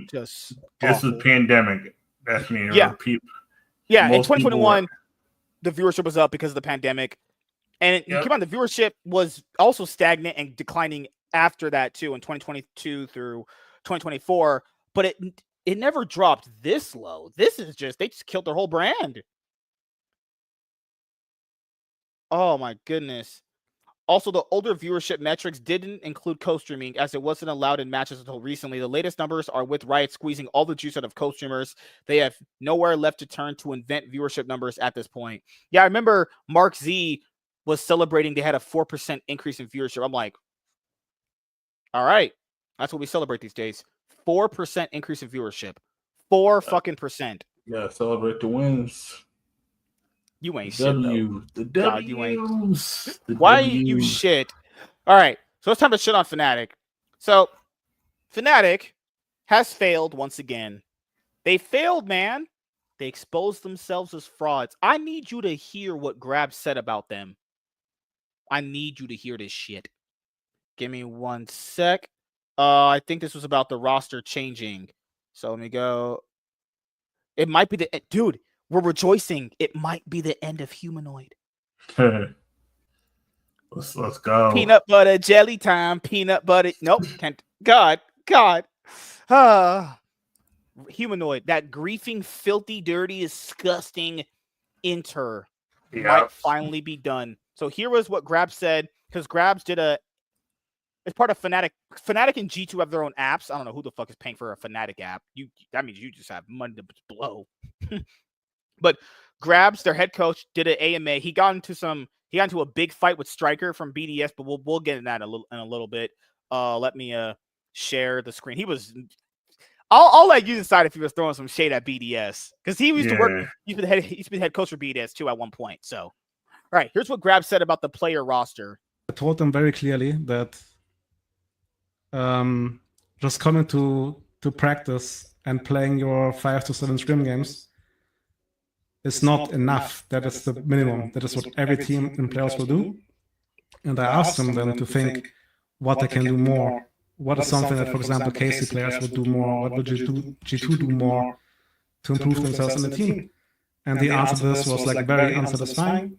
just this awful. is pandemic. That's mean people. Yeah, in 2021, the viewership was up because of the pandemic. And keep on, the viewership was also stagnant and declining after that too in 2022 through 2024. But it never dropped this low. This is they just killed their whole brand. Oh my goodness. Also, the older viewership metrics didn't include co-streaming as it wasn't allowed in matches until recently. The latest numbers are with Riot squeezing all the juice out of co-streamers. They have nowhere left to turn to invent viewership numbers at this point. Yeah, I remember Mark Z was celebrating they had a 4% increase in viewership. I'm like, all right, that's what we celebrate these days. 4% increase in viewership. 4 fucking percent. Yeah, celebrate the wins. You ain't shit, though. The W's. You ain't. Why you shit? All right, so it's time to shit on Fnatic. So, Fnatic has failed once again. They failed, man. They exposed themselves as frauds. I need you to hear what Grab said about them. I need you to hear this shit. Give me 1 sec. I think this was about the roster changing. So let me go. It might be the dude. We're rejoicing. It might be the end of humanoid. Let's go. Peanut butter jelly time. Peanut butter. Nope. Can't. God. Humanoid. That griefing, filthy, dirty, disgusting inter might finally be done. So here was what Grab said, because Grabs did it's part of Fnatic. Fnatic and G2 have their own apps. I don't know who the fuck is paying for a Fnatic app. That means you just have money to blow. But Grabs, their head coach, did an AMA. He got into a big fight with Striker from BDS, but we'll get into that in a little bit. Let me share the screen. I'll let you decide if he was throwing some shade at BDS, because he used to work. He's been head coach for BDS too at one point. So, all right, here's what Grab said about the player roster. I told them very clearly that just coming to practice and playing your 5 to 7 scrim games is not enough. That is the minimum. That is what every team and players will do. And I asked them then to think what they can do more. What is something that, for example, KC players would do more? What would G2 do more to improve themselves in the team? And the answer to this was like very unsatisfying.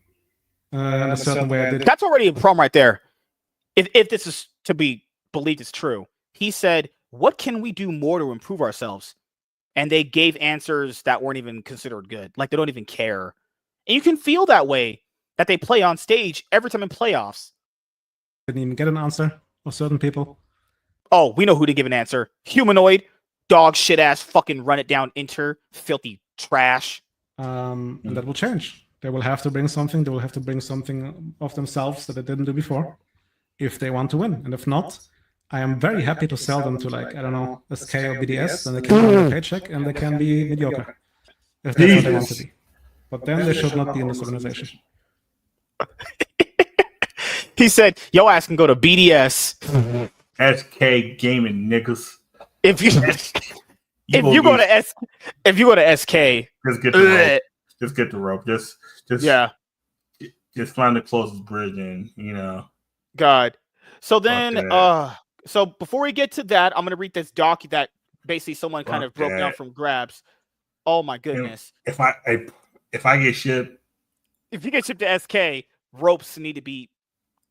In a certain way, that's already a problem right there. If this is to be believed is true, he said, "What can we do more to improve ourselves?" And they gave answers that weren't even considered good. Like, they don't even care. And you can feel that way that they play on stage every time in playoffs. Didn't even get an answer of certain people. Oh, we know who to give an answer. Humanoid, dog shit ass, fucking run it down, Inter, filthy trash. And that will change. They will have to bring something. They will have to bring something of themselves that they didn't do before if they want to win. And if not, I am very happy to sell them to, like, I don't know, SK or BDS, then they can earn a paycheck and they can be mediocre if that's what they want to be. But then they should not be in this organization. He said, yo ass can go to BDS. SK gaming niggas. If you go to SK, just get the rope. Just get the rope. Just find the closest bridge and, you know. God. So then so before we get to that, I'm gonna read this doc that basically someone kind of broke down from Grabs. Oh my goodness. If I get shipped, if you get shipped to SK, ropes need to be.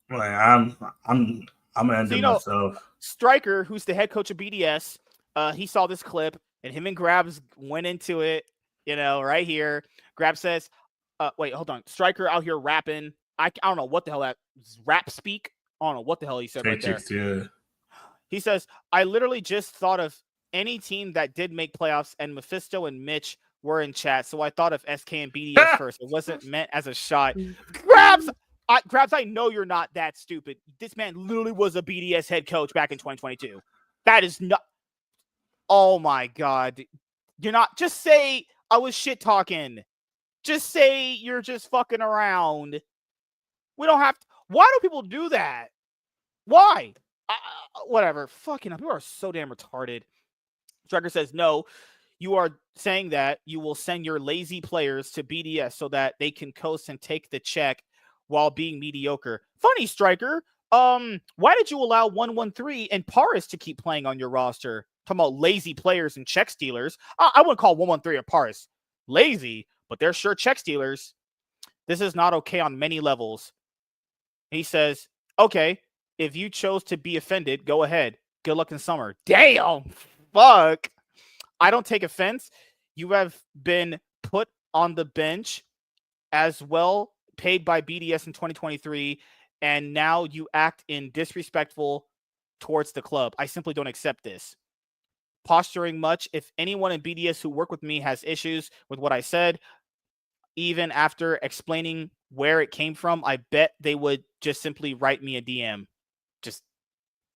Like, I'm gonna end it myself. Striker, who's the head coach of BDS, he saw this clip and him and Grabs went into it. You know, right here. Grabs says, "Wait, hold on. Striker out here rapping. I don't know what the hell that rap speak. I don't know what the hell he said right there." Yeah. He says, "I literally just thought of any team that did make playoffs, and Mephisto and Mitch were in chat, so I thought of SK and BDS first. It wasn't meant as a shot." Grabs, I know you're not that stupid. This man literally was a BDS head coach back in 2022. That is not. Oh my God. You're not. Just say I was shit talking. Just say you're just fucking around. We don't have to. Why do people do that? Why? Whatever. Fucking people are so damn retarded. Striker says, no, you are saying that you will send your lazy players to BDS so that they can coast and take the check while being mediocre. Funny, Striker. Why did you allow 113 and Paris to keep playing on your roster? Talking about lazy players and check stealers. I wouldn't call 113 or Paris lazy, but they're sure check stealers. This is not okay on many levels. He says, okay, if you chose to be offended, go ahead. Good luck in summer. Damn. Fuck. I don't take offense. You have been put on the bench as well, paid by BDS in 2023, and now you act in disrespectful towards the club. I simply don't accept this. Posturing much. If anyone in BDS who work with me has issues with what I said, even after explaining where it came from, I bet they would just simply write me a DM. Just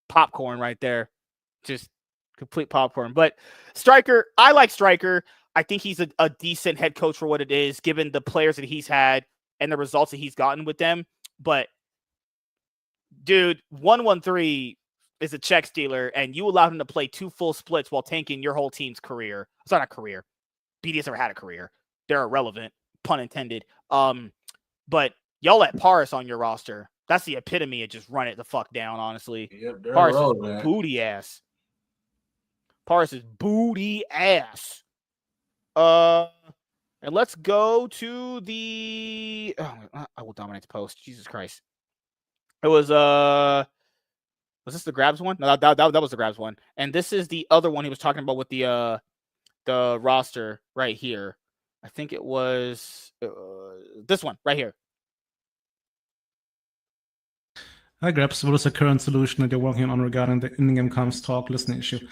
popcorn right there. Just complete popcorn. But Striker, I like Striker. I think he's a decent head coach for what it is, given the players that he's had and the results that he's gotten with them. But, dude, 113 is a check stealer, and you allowed him to play 2 full splits while tanking your whole team's career. It's not a career. BDS never had a career. They're irrelevant, pun intended. But y'all let Paris on your roster. That's the epitome of just run it the fuck down, honestly. Yep, Paris is booty ass. Paris is booty ass. And let's go to the. Oh, I will dominate the post. Jesus Christ. It was Was this the Grabs one? No, that was the Grabs one. And this is the other one he was talking about with the roster right here. I think it was this one right here. Hi, Grabs. What is the current solution that you're working on regarding the in-game comms talk listening issue?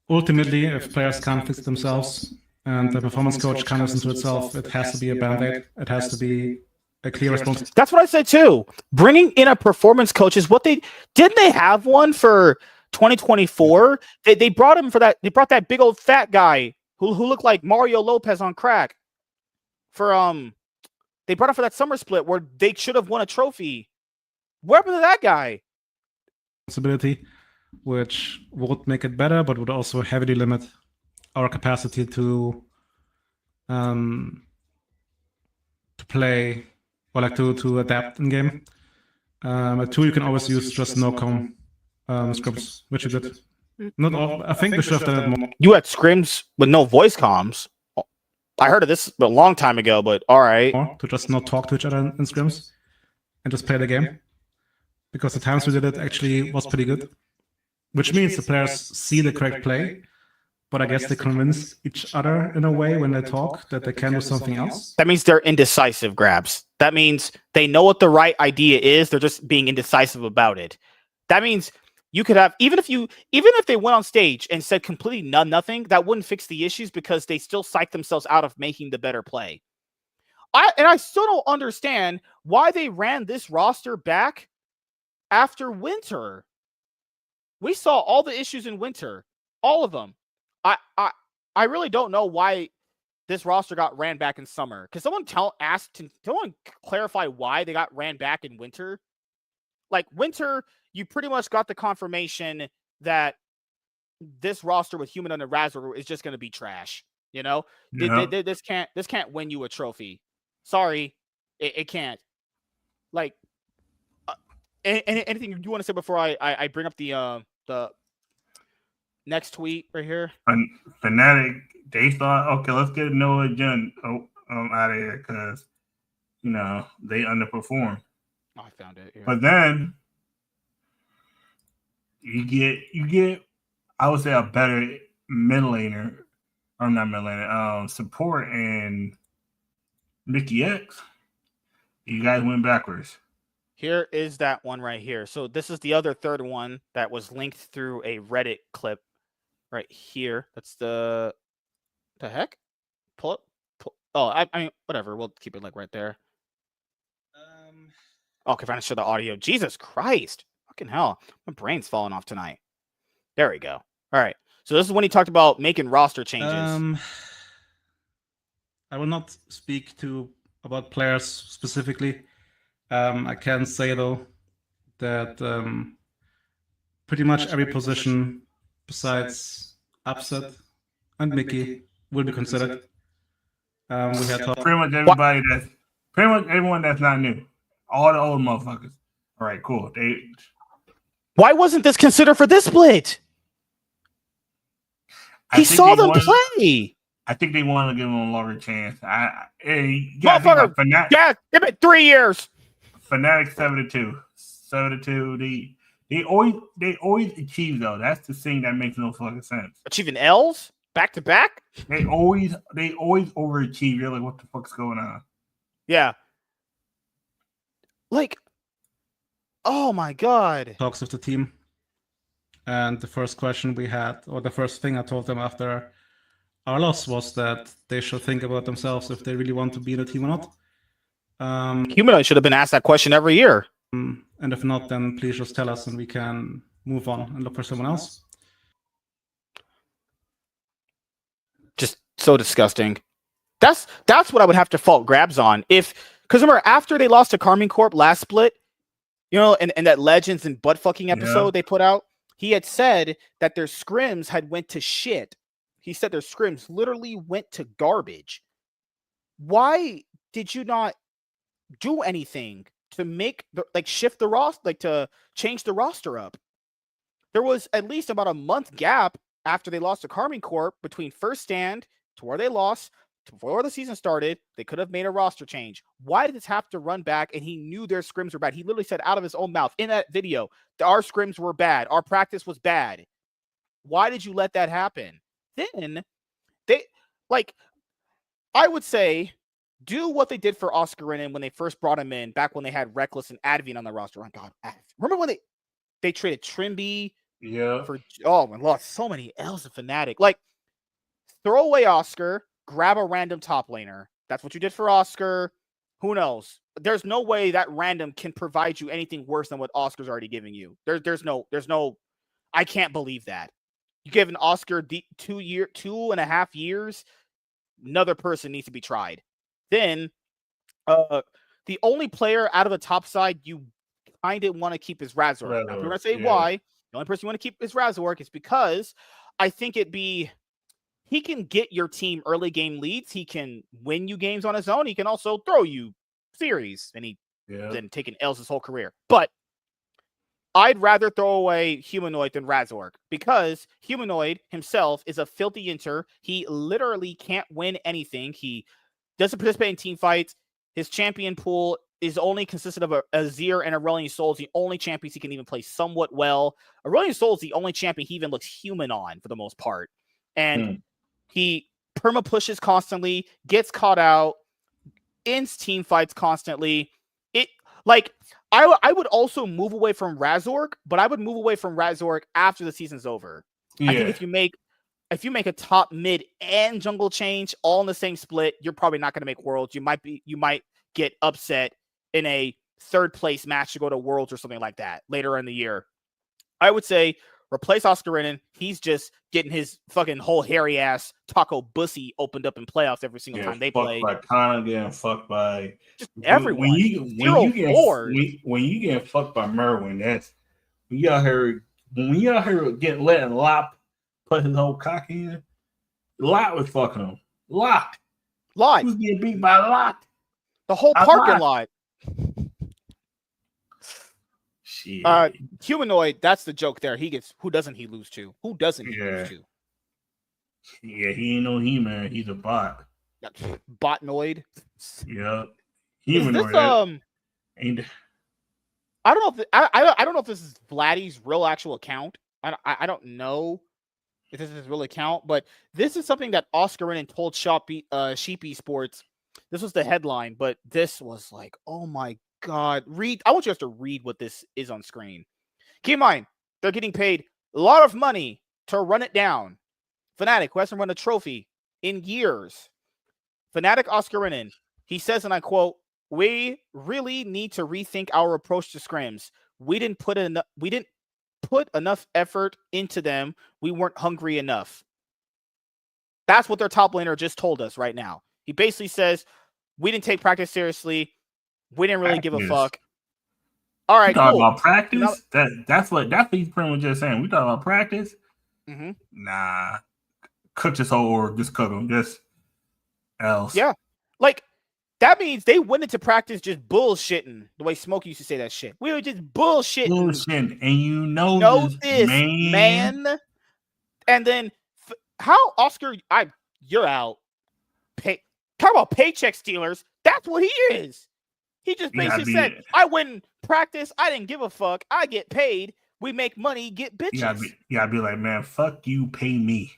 Ultimately, if players can't fix themselves and the performance coach can't listen to itself, it has to be a band-aid. It has to be a clear response. That's what I said too. Bringing in a performance coach is what they didn't. They have one for 2024. They brought him for that. They brought that big old fat guy who looked like Mario Lopez on crack. For they brought him for that summer split where they should have won a trophy. Where was that guy? Responsibility, which would make it better, but would also heavily limit our capacity to play or like to adapt in game. A tool you can always use just no-com scripts, which you did. Not all. I think we should have done it more. You had scrims with no voice comms. I heard of this a long time ago, but all right. To just not talk to each other in scrims and just play the game. Because the times we did it actually was pretty good. Which means the players see the correct play but I guess they convince each other in a way when they talk that they can do something else. That means they're indecisive, Grabs. That means they know what the right idea is. They're just being indecisive about it. That means you could have, even if they went on stage and said completely nothing, that wouldn't fix the issues because they still psych themselves out of making the better play. I still don't understand why they ran this roster back after winter. We saw all the issues in winter, all of them. I really don't know why this roster got ran back in summer. Can someone clarify why they got ran back in winter? Like winter, you pretty much got the confirmation that this roster with Humanoid and Razor is just going to be trash. You know, this can't win you a trophy. Sorry, it can't. Like, anything you want to say before I bring up the next tweet right here? Fnatic, they thought, okay, let's get Noah Jun out of here because they underperformed. Oh, I found it. Yeah. But then you get I would say a better mid laner, or not mid laner, support and Mickey X. You guys went backwards. Here is that one right here. So this is the other third one that was linked through a Reddit clip right here. That's the heck? Pull up. Oh, I mean, whatever. We'll keep it like right there. Okay, if I show the audio. Jesus Christ. Fucking hell. My brain's falling off tonight. There we go. All right. So this is when he talked about making roster changes. I will not speak about players specifically. I can say though that pretty much every position besides Upset and Mickey will be considered. We had pretty much everyone that's not new. All the old motherfuckers. All right, cool. Why wasn't this considered for this split? He saw them play. I think they wanted to give him a longer chance. Motherfucker, give it 3 years. Fnatic 7-2. 7-2. They always achieve though. That's the thing that makes no fucking sense. Achieving L's back to back? They always overachieve. You're like, what the fuck's going on? Yeah. Like, oh my god. Talks with the team. And the first question we had, or the first thing I told them after our loss was that they should think about themselves if they really want to be in the team or not. Humanoid should have been asked that question every year. And if not, then please just tell us and we can move on and look for someone else. Just so disgusting. That's what I would have to fault Grabs on. Because remember, after they lost to Carmine Corp last split, and that Legends and butt fucking episode they put out, he had said that their scrims had went to shit. He said their scrims literally went to garbage. Why did you not do anything to make shift the roster, to change the roster up? There was at least about a month gap after they lost to Carmine Corp between first stand to where they lost to before the season started. They could have made a roster change. Why did this have to run back? And he knew their scrims were bad. He literally said out of his own mouth in that video that our scrims were bad. Our practice was bad. Why did you let that happen? Then I would say, do what they did for Oscar Renan when they first brought him in, back when they had Reckless and Advian on the roster. Oh God, remember when they traded Trimby? Yeah. My Lord, so many L's in Fnatic. Like, throw away Oscar, grab a random top laner. That's what you did for Oscar. Who knows? There's no way that random can provide you anything worse than what Oscar's already giving you. There's no. I can't believe that. You give an Oscar 2.5 years. Another person needs to be tried. Then, the only player out of the top side you kind of want to keep is Razork. Now, if you're going to say why, the only person you want to keep is Razork is because I think he can get your team early game leads. He can win you games on his own. He can also throw you series, and he been taking L's his whole career. But I'd rather throw away Humanoid than Razork because Humanoid himself is a filthy inter. He literally can't win anything. He doesn't participate in team fights. His champion pool is only consisted of a Azir and Aurelion Sol. The only champions he can even play somewhat well. Aurelion Sol is the only champion he even looks human on for the most part. and he perma pushes constantly, gets caught out, ends team fights constantly. I would also move away from Razork, but I would move away from Razork after the season's over. Yeah. I think if you make a top mid and jungle change all in the same split, you're probably not going to make Worlds. You might get upset in a third place match to go to Worlds or something like that later in the year. I would say replace Oscarinin. He's just getting his fucking whole hairy ass taco bussy opened up in playoffs every single time they play. Fucked by Connor, getting fucked by just everyone. When you get fucked by Merwin, that's when you out here getting letting Lop put his whole cock in. Lot was fucking him. Lot. He was getting beat by Lot. The whole parking lot. Shit. Humanoid, that's the joke there. Who doesn't he lose to? Who doesn't he lose to? Yeah, he ain't no He-Man. He's a bot. Botnoid. Yeah. Humanoid. I don't know if I don't know if this is Vladdy's real actual account. I don't know if this is his real account, but this is something that Oscarinin told Sheepy Sports. This was the headline, but this was like, oh my God. I want you guys to read what this is on screen. Keep in mind, they're getting paid a lot of money to run it down. Fnatic, who hasn't run a trophy in years. Fnatic Oscarinin, he says, and I quote, "We really need to rethink our approach to scrims. We didn't put enough effort into them. We weren't hungry enough." That's what their top laner just told us right now. He basically says, we didn't take practice seriously. We didn't really give a fuck. All right, cool. About practice? That's what he's pretty much just saying. We talking about practice? Mm-hmm. Nah. Cook this whole org. Just cook them. Just else. Yeah. Like, that means they went into practice just bullshitting. The way Smokey used to say that shit. We were just bullshitting. And you know this, man. And then, how Oscar, you're out. Talk about paycheck stealers. That's what he is. He just basically said, I went in practice. I didn't give a fuck. I get paid. We make money, get bitches. You gotta be like, man, fuck you, pay me.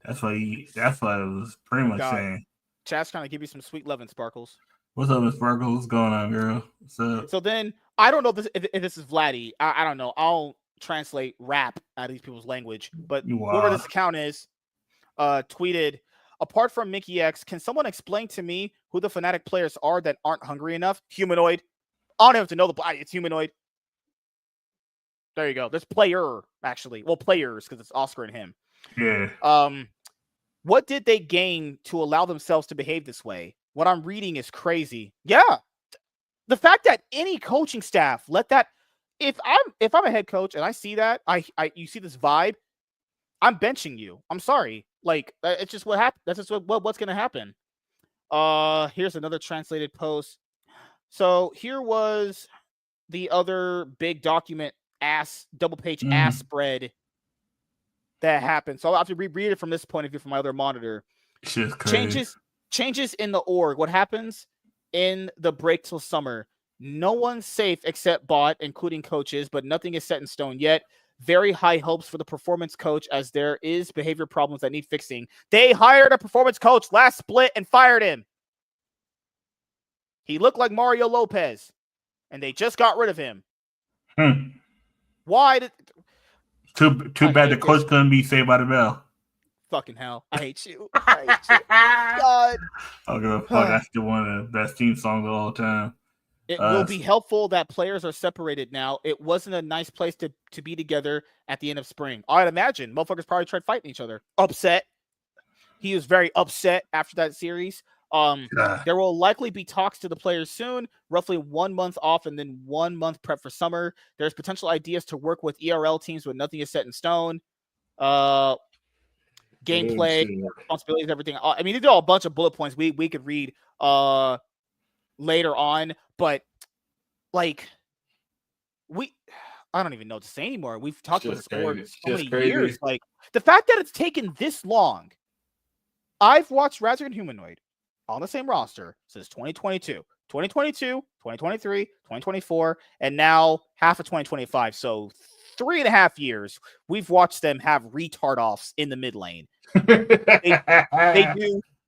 That's what it was pretty much saying. Chat's trying to give you some sweet loving, Sparkles. What's up, Miss Sparkles? What's going on, girl? What's up? So then, I don't know if this is Vladdy. I don't know. I'll translate rap out of these people's language. But whoever this account is, tweeted, apart from Mickey X, can someone explain to me who the Fnatic players are that aren't hungry enough? Humanoid. I don't have to know it's Humanoid. There you go. There's player, actually. Well, players, because it's Oscar and him. Yeah. What did they gain to allow themselves to behave this way? What I'm reading is crazy. Yeah. The fact that any coaching staff let that, if I'm a head coach and I see that, you see this vibe, I'm benching you. I'm sorry. Like, it's just what happened. That's just what's going to happen. Here's another translated post. So here was the other big document double page ass spread that happened. So I'll have to reread it from this point of view from my other monitor. Changes in the org. What happens in the break till summer? No one's safe except bot, including coaches, but nothing is set in stone yet. Very high hopes for the performance coach as there is behavior problems that need fixing. They hired a performance coach last split and fired him. He looked like Mario Lopez, and they just got rid of him. Why did... Too bad the coach couldn't be saved by the bell. Fucking hell. I hate you. God. I'll give a fuck. That's still one of the best team songs of all time. It will be helpful that players are separated now. It wasn't a nice place to be together at the end of spring. I'd imagine motherfuckers probably tried fighting each other. Upset. He was very upset after that series. There will likely be talks to the players soon, roughly 1 month off and then 1 month prep for summer. There's potential ideas to work with ERL teams, but nothing is set in stone. Gameplay, responsibilities, everything. I mean, these are all a bunch of bullet points we could read later on, but like I don't even know what to say anymore. We've talked about this for so many years. Like, the fact that it's taken this long. I've watched Razor and Humanoid on the same roster since 2022, 2023, 2024, and now half of 2025. So 3.5 years, we've watched them have retard offs in the mid lane.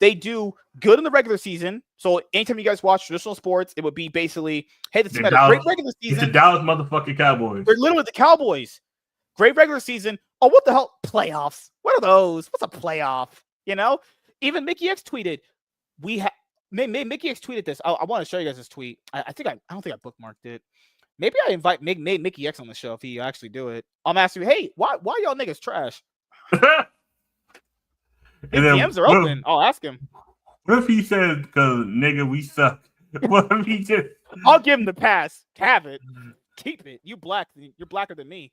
They do good in the regular season. So anytime you guys watch traditional sports, it would be basically, hey, this team had a great regular season. It's the Dallas motherfucking Cowboys. They're literally the Cowboys. Great regular season. Oh, what the hell? Playoffs. What are those? What's a playoff? You know? Even Mickey X tweeted, Mickey X tweeted this. I want to show you guys this tweet. I don't think I bookmarked it. Maybe I invite Mickey X on the show if he actually do it. I'm asking, hey, why y'all niggas trash? His DMs are open. I'll ask him. What if he says, because nigga, we suck? What if he just... I'll give him the pass. Have it. Keep it. You're blacker than me.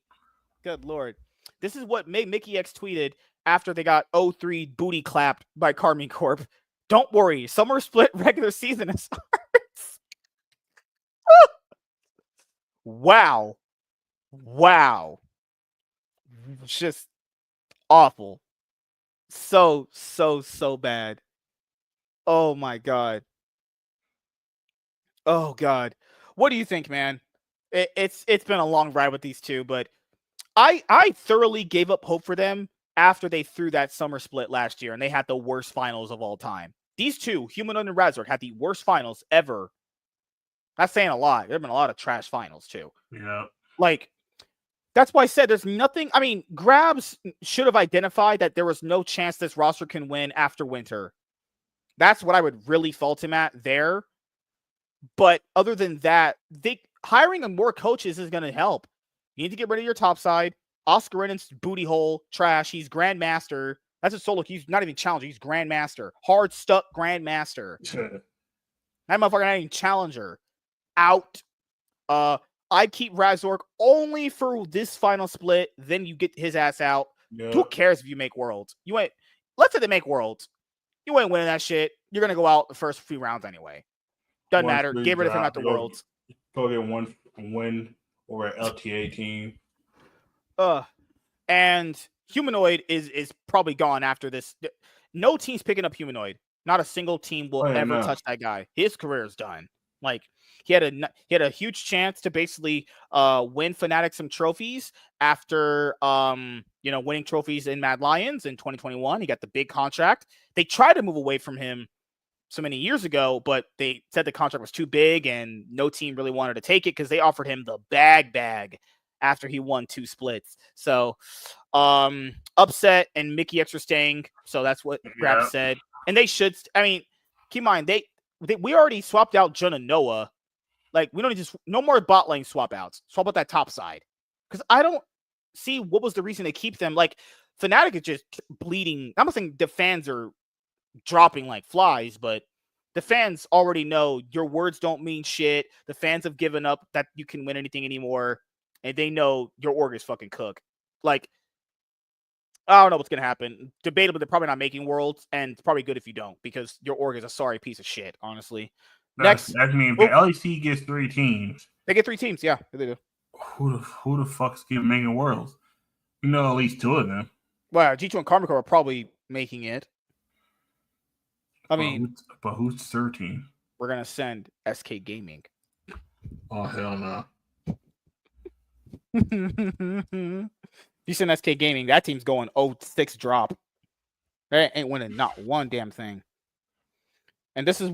Good Lord. This is what Mickey X tweeted after they got 0-3 booty clapped by Carmine Corp. Don't worry. Summer split regular season starts. Wow. It's just awful. So bad. Oh my God. Oh God. What do you think, man? It's been a long ride with these two, but I thoroughly gave up hope for them after they threw that summer split last year and they had the worst finals of all time. These two, Humanoid and Razork, had the worst finals ever. That's saying a lot. There have been a lot of trash finals too. Yeah. Like, that's why I said there's nothing. I mean, Grabs should have identified that there was no chance this roster can win after winter. That's what I would really fault him at there. But other than that, hiring more coaches is going to help. You need to get rid of your top side. Oscar Renan's booty hole, trash. He's Grandmaster. That's a solo. He's not even challenger. He's Grandmaster. Hard stuck Grandmaster. Sure. That motherfucker not even challenger. Out. I'd keep Razork only for this final split. Then you get his ass out. Yep. Who cares if you make Worlds? Let's say they make Worlds. You ain't winning that shit. You're going to go out the first few rounds anyway. Doesn't matter. Get rid of him after Worlds. Go get one win over an LTA team. And Humanoid is probably gone after this. No team's picking up Humanoid. Not a single team will ever touch that guy. His career is done. Like, he had a huge chance to basically win Fnatic some trophies after winning trophies in Mad Lions in 2021. He got the big contract. They tried to move away from him so many years ago, but they said the contract was too big and no team really wanted to take it because they offered him the bag after he won 2 splits. So upset, and Mickey X are staying. So that's what Grab said. And they should. I mean, keep in mind, we already swapped out Jun and Noah. Like, we don't need to, no more bot lane swap outs. Swap out that top side. Because I don't see what was the reason to keep them. Like, Fnatic is just bleeding. I'm not saying the fans are dropping like flies, but the fans already know your words don't mean shit. The fans have given up that you can win anything anymore. And they know your org is fucking cooked. Like, I don't know what's going to happen. Debatable, they're probably not making Worlds, and it's probably good if you don't, because your org is a sorry piece of shit, honestly. Next. That means the LEC gets 3 teams. They get 3 teams, yeah. They do. Who the fuck's making Worlds? You know at least 2 of them. Well, G2 and Karmico are probably making it. But who's the third team? We're going to send SK Gaming. Oh, hell no. You send SK Gaming, that team's going 0-6 drop. They ain't winning not one damn thing. And this is,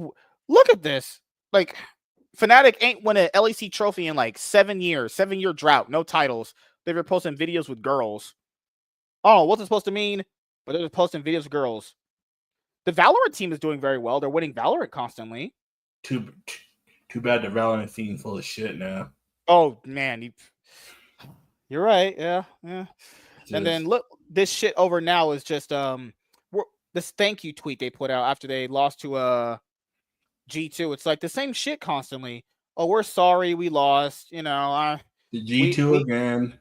look at this. Like, Fnatic ain't won an LEC trophy in like 7 years, 7-year drought, no titles. They've been posting videos with girls. Oh, what's it supposed to mean? But they're just posting videos with girls. The Valorant team is doing very well. They're winning Valorant constantly. Too bad the Valorant scene's full of shit now. Oh, man. You're right. Yeah. And then look, this shit over now is just this thank you tweet they put out after they lost to G2. It's like the same shit constantly. Oh, we're sorry we lost. You know, the G2 again.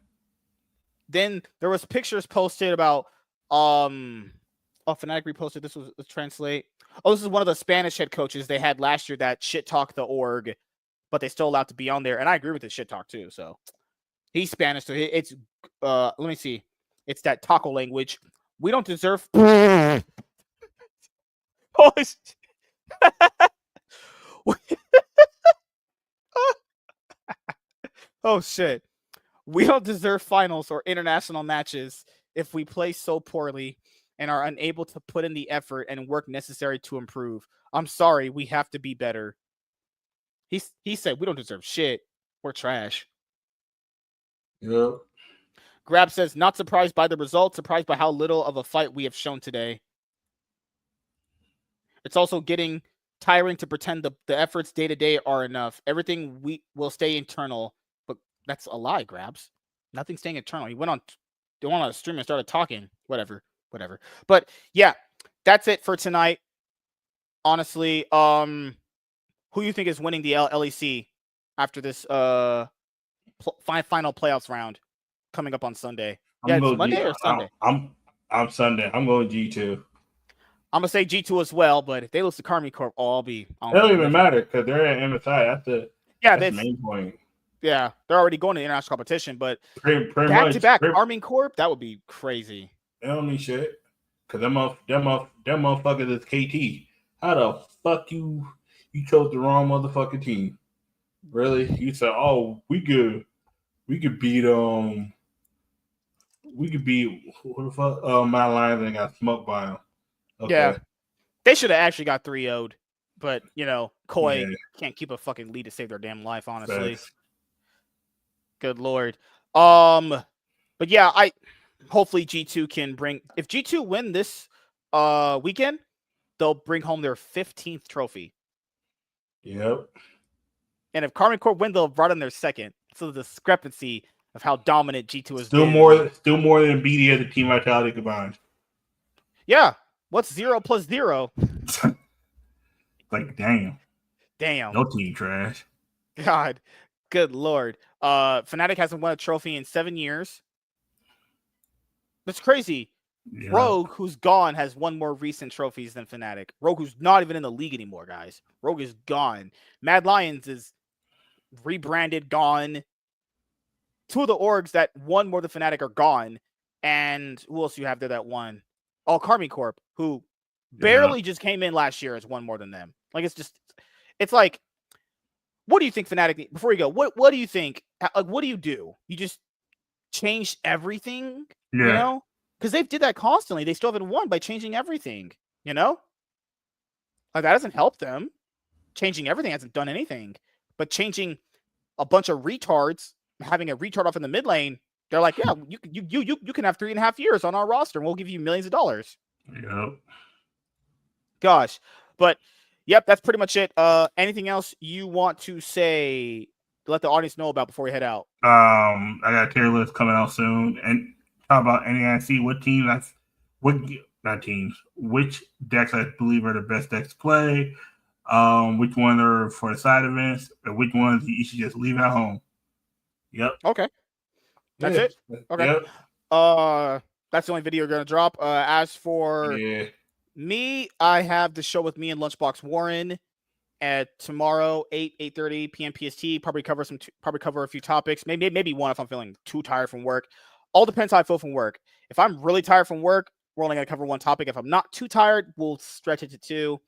Then there was pictures posted about Fnatic reposted. This was a translate. Oh, this is one of the Spanish head coaches they had last year that shit talked the org, but they still allowed to be on there. And I agree with this shit talk too. So he's Spanish, so it's let me see. It's that taco language. We don't deserve. Oh shit. We don't deserve finals or international matches if we play so poorly and are unable to put in the effort and work necessary to improve. I'm sorry, we have to be better. He said we don't deserve shit. We're trash. Yep. Grab says, not surprised by the result, surprised by how little of a fight we have shown today. It's also getting tiring to pretend the efforts day to day are enough. Everything we will stay internal, but that's a lie, Grabs. Nothing's staying internal. He went on a stream and started talking. Whatever. But yeah, that's it for tonight. Honestly, who you think is winning the LEC after this final playoffs round coming up on Sunday? Yeah, it's Monday or Sunday? I'm Sunday. I'm going G2. I'm gonna say G2 as well, but if they lose to Karmine Corp, it don't even matter because they're at MSI. That's the main point. Yeah, they're already going to international competition, but pretty back to back Karmine Corp, that would be crazy. They don't mean shit because them motherfuckers is KT. How the fuck you chose the wrong motherfucking team? Really? You said, oh, we could beat who the fuck my Lions and got smoked by them. Okay. Yeah, they should have actually got 3-0'd, but Koi can't keep a fucking lead to save their damn life. Honestly, good lord. But yeah, hopefully G2 can bring. If G2 win this weekend, they'll bring home their 15th trophy. Yep. And if Karmine Corp win, they'll brought in their second. So the discrepancy of how dominant G2 is. Still more than BD as a team vitality combined. Yeah. What's 0 plus 0? Like, damn. No team trash. God. Good lord. Fnatic hasn't won a trophy in 7 years. That's crazy. Yeah. Rogue, who's gone, has won more recent trophies than Fnatic. Rogue, who's not even in the league anymore, guys. Rogue is gone. Mad Lions is rebranded, gone. 2 of the orgs that won more than Fnatic are gone. And who else do you have there that won? Oh, Karmine Corp, who barely just came in last year, has won more than them. Like, it's like, what do you think Fnatic, before you go, what do you think, like, what do? You just change everything, Because they did that constantly. They still haven't won by changing everything, Like, that doesn't help them. Changing everything hasn't done anything. But changing a bunch of retards, having a retard off in the mid lane, they're like, yeah, you can have 3.5 years on our roster, and we'll give you millions of dollars. Yep. Gosh. But, yep, that's pretty much it. Anything else you want to say to let the audience know about before we head out? I got a tier list coming out soon. And how about NAIC? Which decks I believe are the best decks to play, which one are for the side events, and which ones you should just leave at home. Yep. Okay. That's it. Okay. Yep. That's the only video you're gonna drop. As for me, I have the show with me and Lunchbox Warren at tomorrow, 8:30 p.m. PST. Probably cover a few topics. Maybe one if I'm feeling too tired from work. All depends how I feel from work. If I'm really tired from work, we're only gonna cover one topic. If I'm not too tired, we'll stretch it to 2.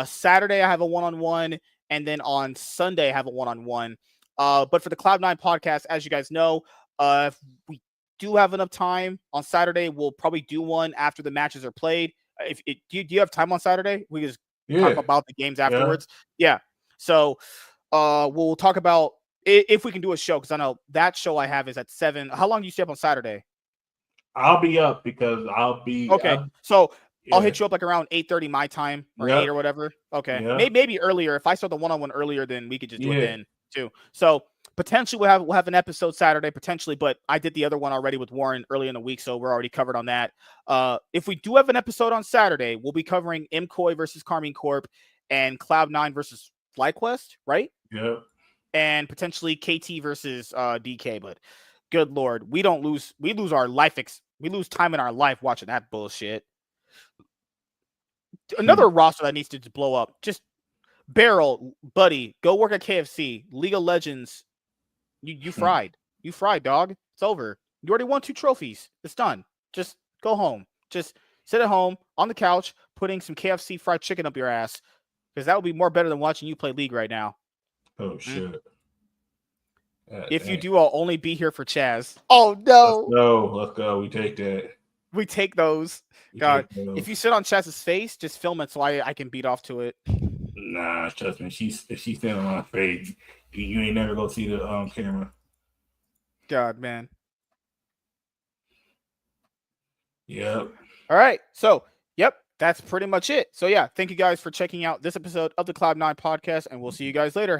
Saturday I have a one-on-one, and then on Sunday I have a one-on-one. But for the Cloud9 podcast, as you guys know, if we do have enough time on Saturday, we'll probably do one after the matches are played. Do you have time on Saturday? We just talk about the games afterwards. Yeah. So we'll talk about if we can do a show, because I know that show I have is at 7. How long do you stay up on Saturday? I'll be up because I'll be okay. So I'll hit you up like around 8:30 my time or 8 or whatever. Okay. Maybe earlier. If I start the one-on-one earlier, then we could just do it then too. So potentially we'll have an episode Saturday, potentially, but I did the other one already with Warren early in the week, so we're already covered on that. If we do have an episode on Saturday, we'll be covering MCOY versus Karmine Corp and Cloud9 versus FlyQuest, right? Yeah. And potentially KT versus DK, but good lord, we lose our life. We lose time in our life watching that bullshit. Another roster that needs to blow up. Just Barrel, buddy, go work at KFC. League of Legends. You fried. You fried, dog. It's over. You already won 2 trophies. It's done. Just go home. Just sit at home on the couch, putting some KFC fried chicken up your ass, because that would be more better than watching you play League right now. Oh shit. If you do, I'll only be here for Chaz. Oh no! Let's go. We take that. We take those. God, if you sit on Chaz's face, just film it so I can beat off to it. Nah, trust me. If she's standing on my face, you ain't never go see the camera. God, man. Yep. All right. So, yep, that's pretty much it. So, yeah, thank you guys for checking out this episode of the Cloud9 podcast, and we'll see you guys later.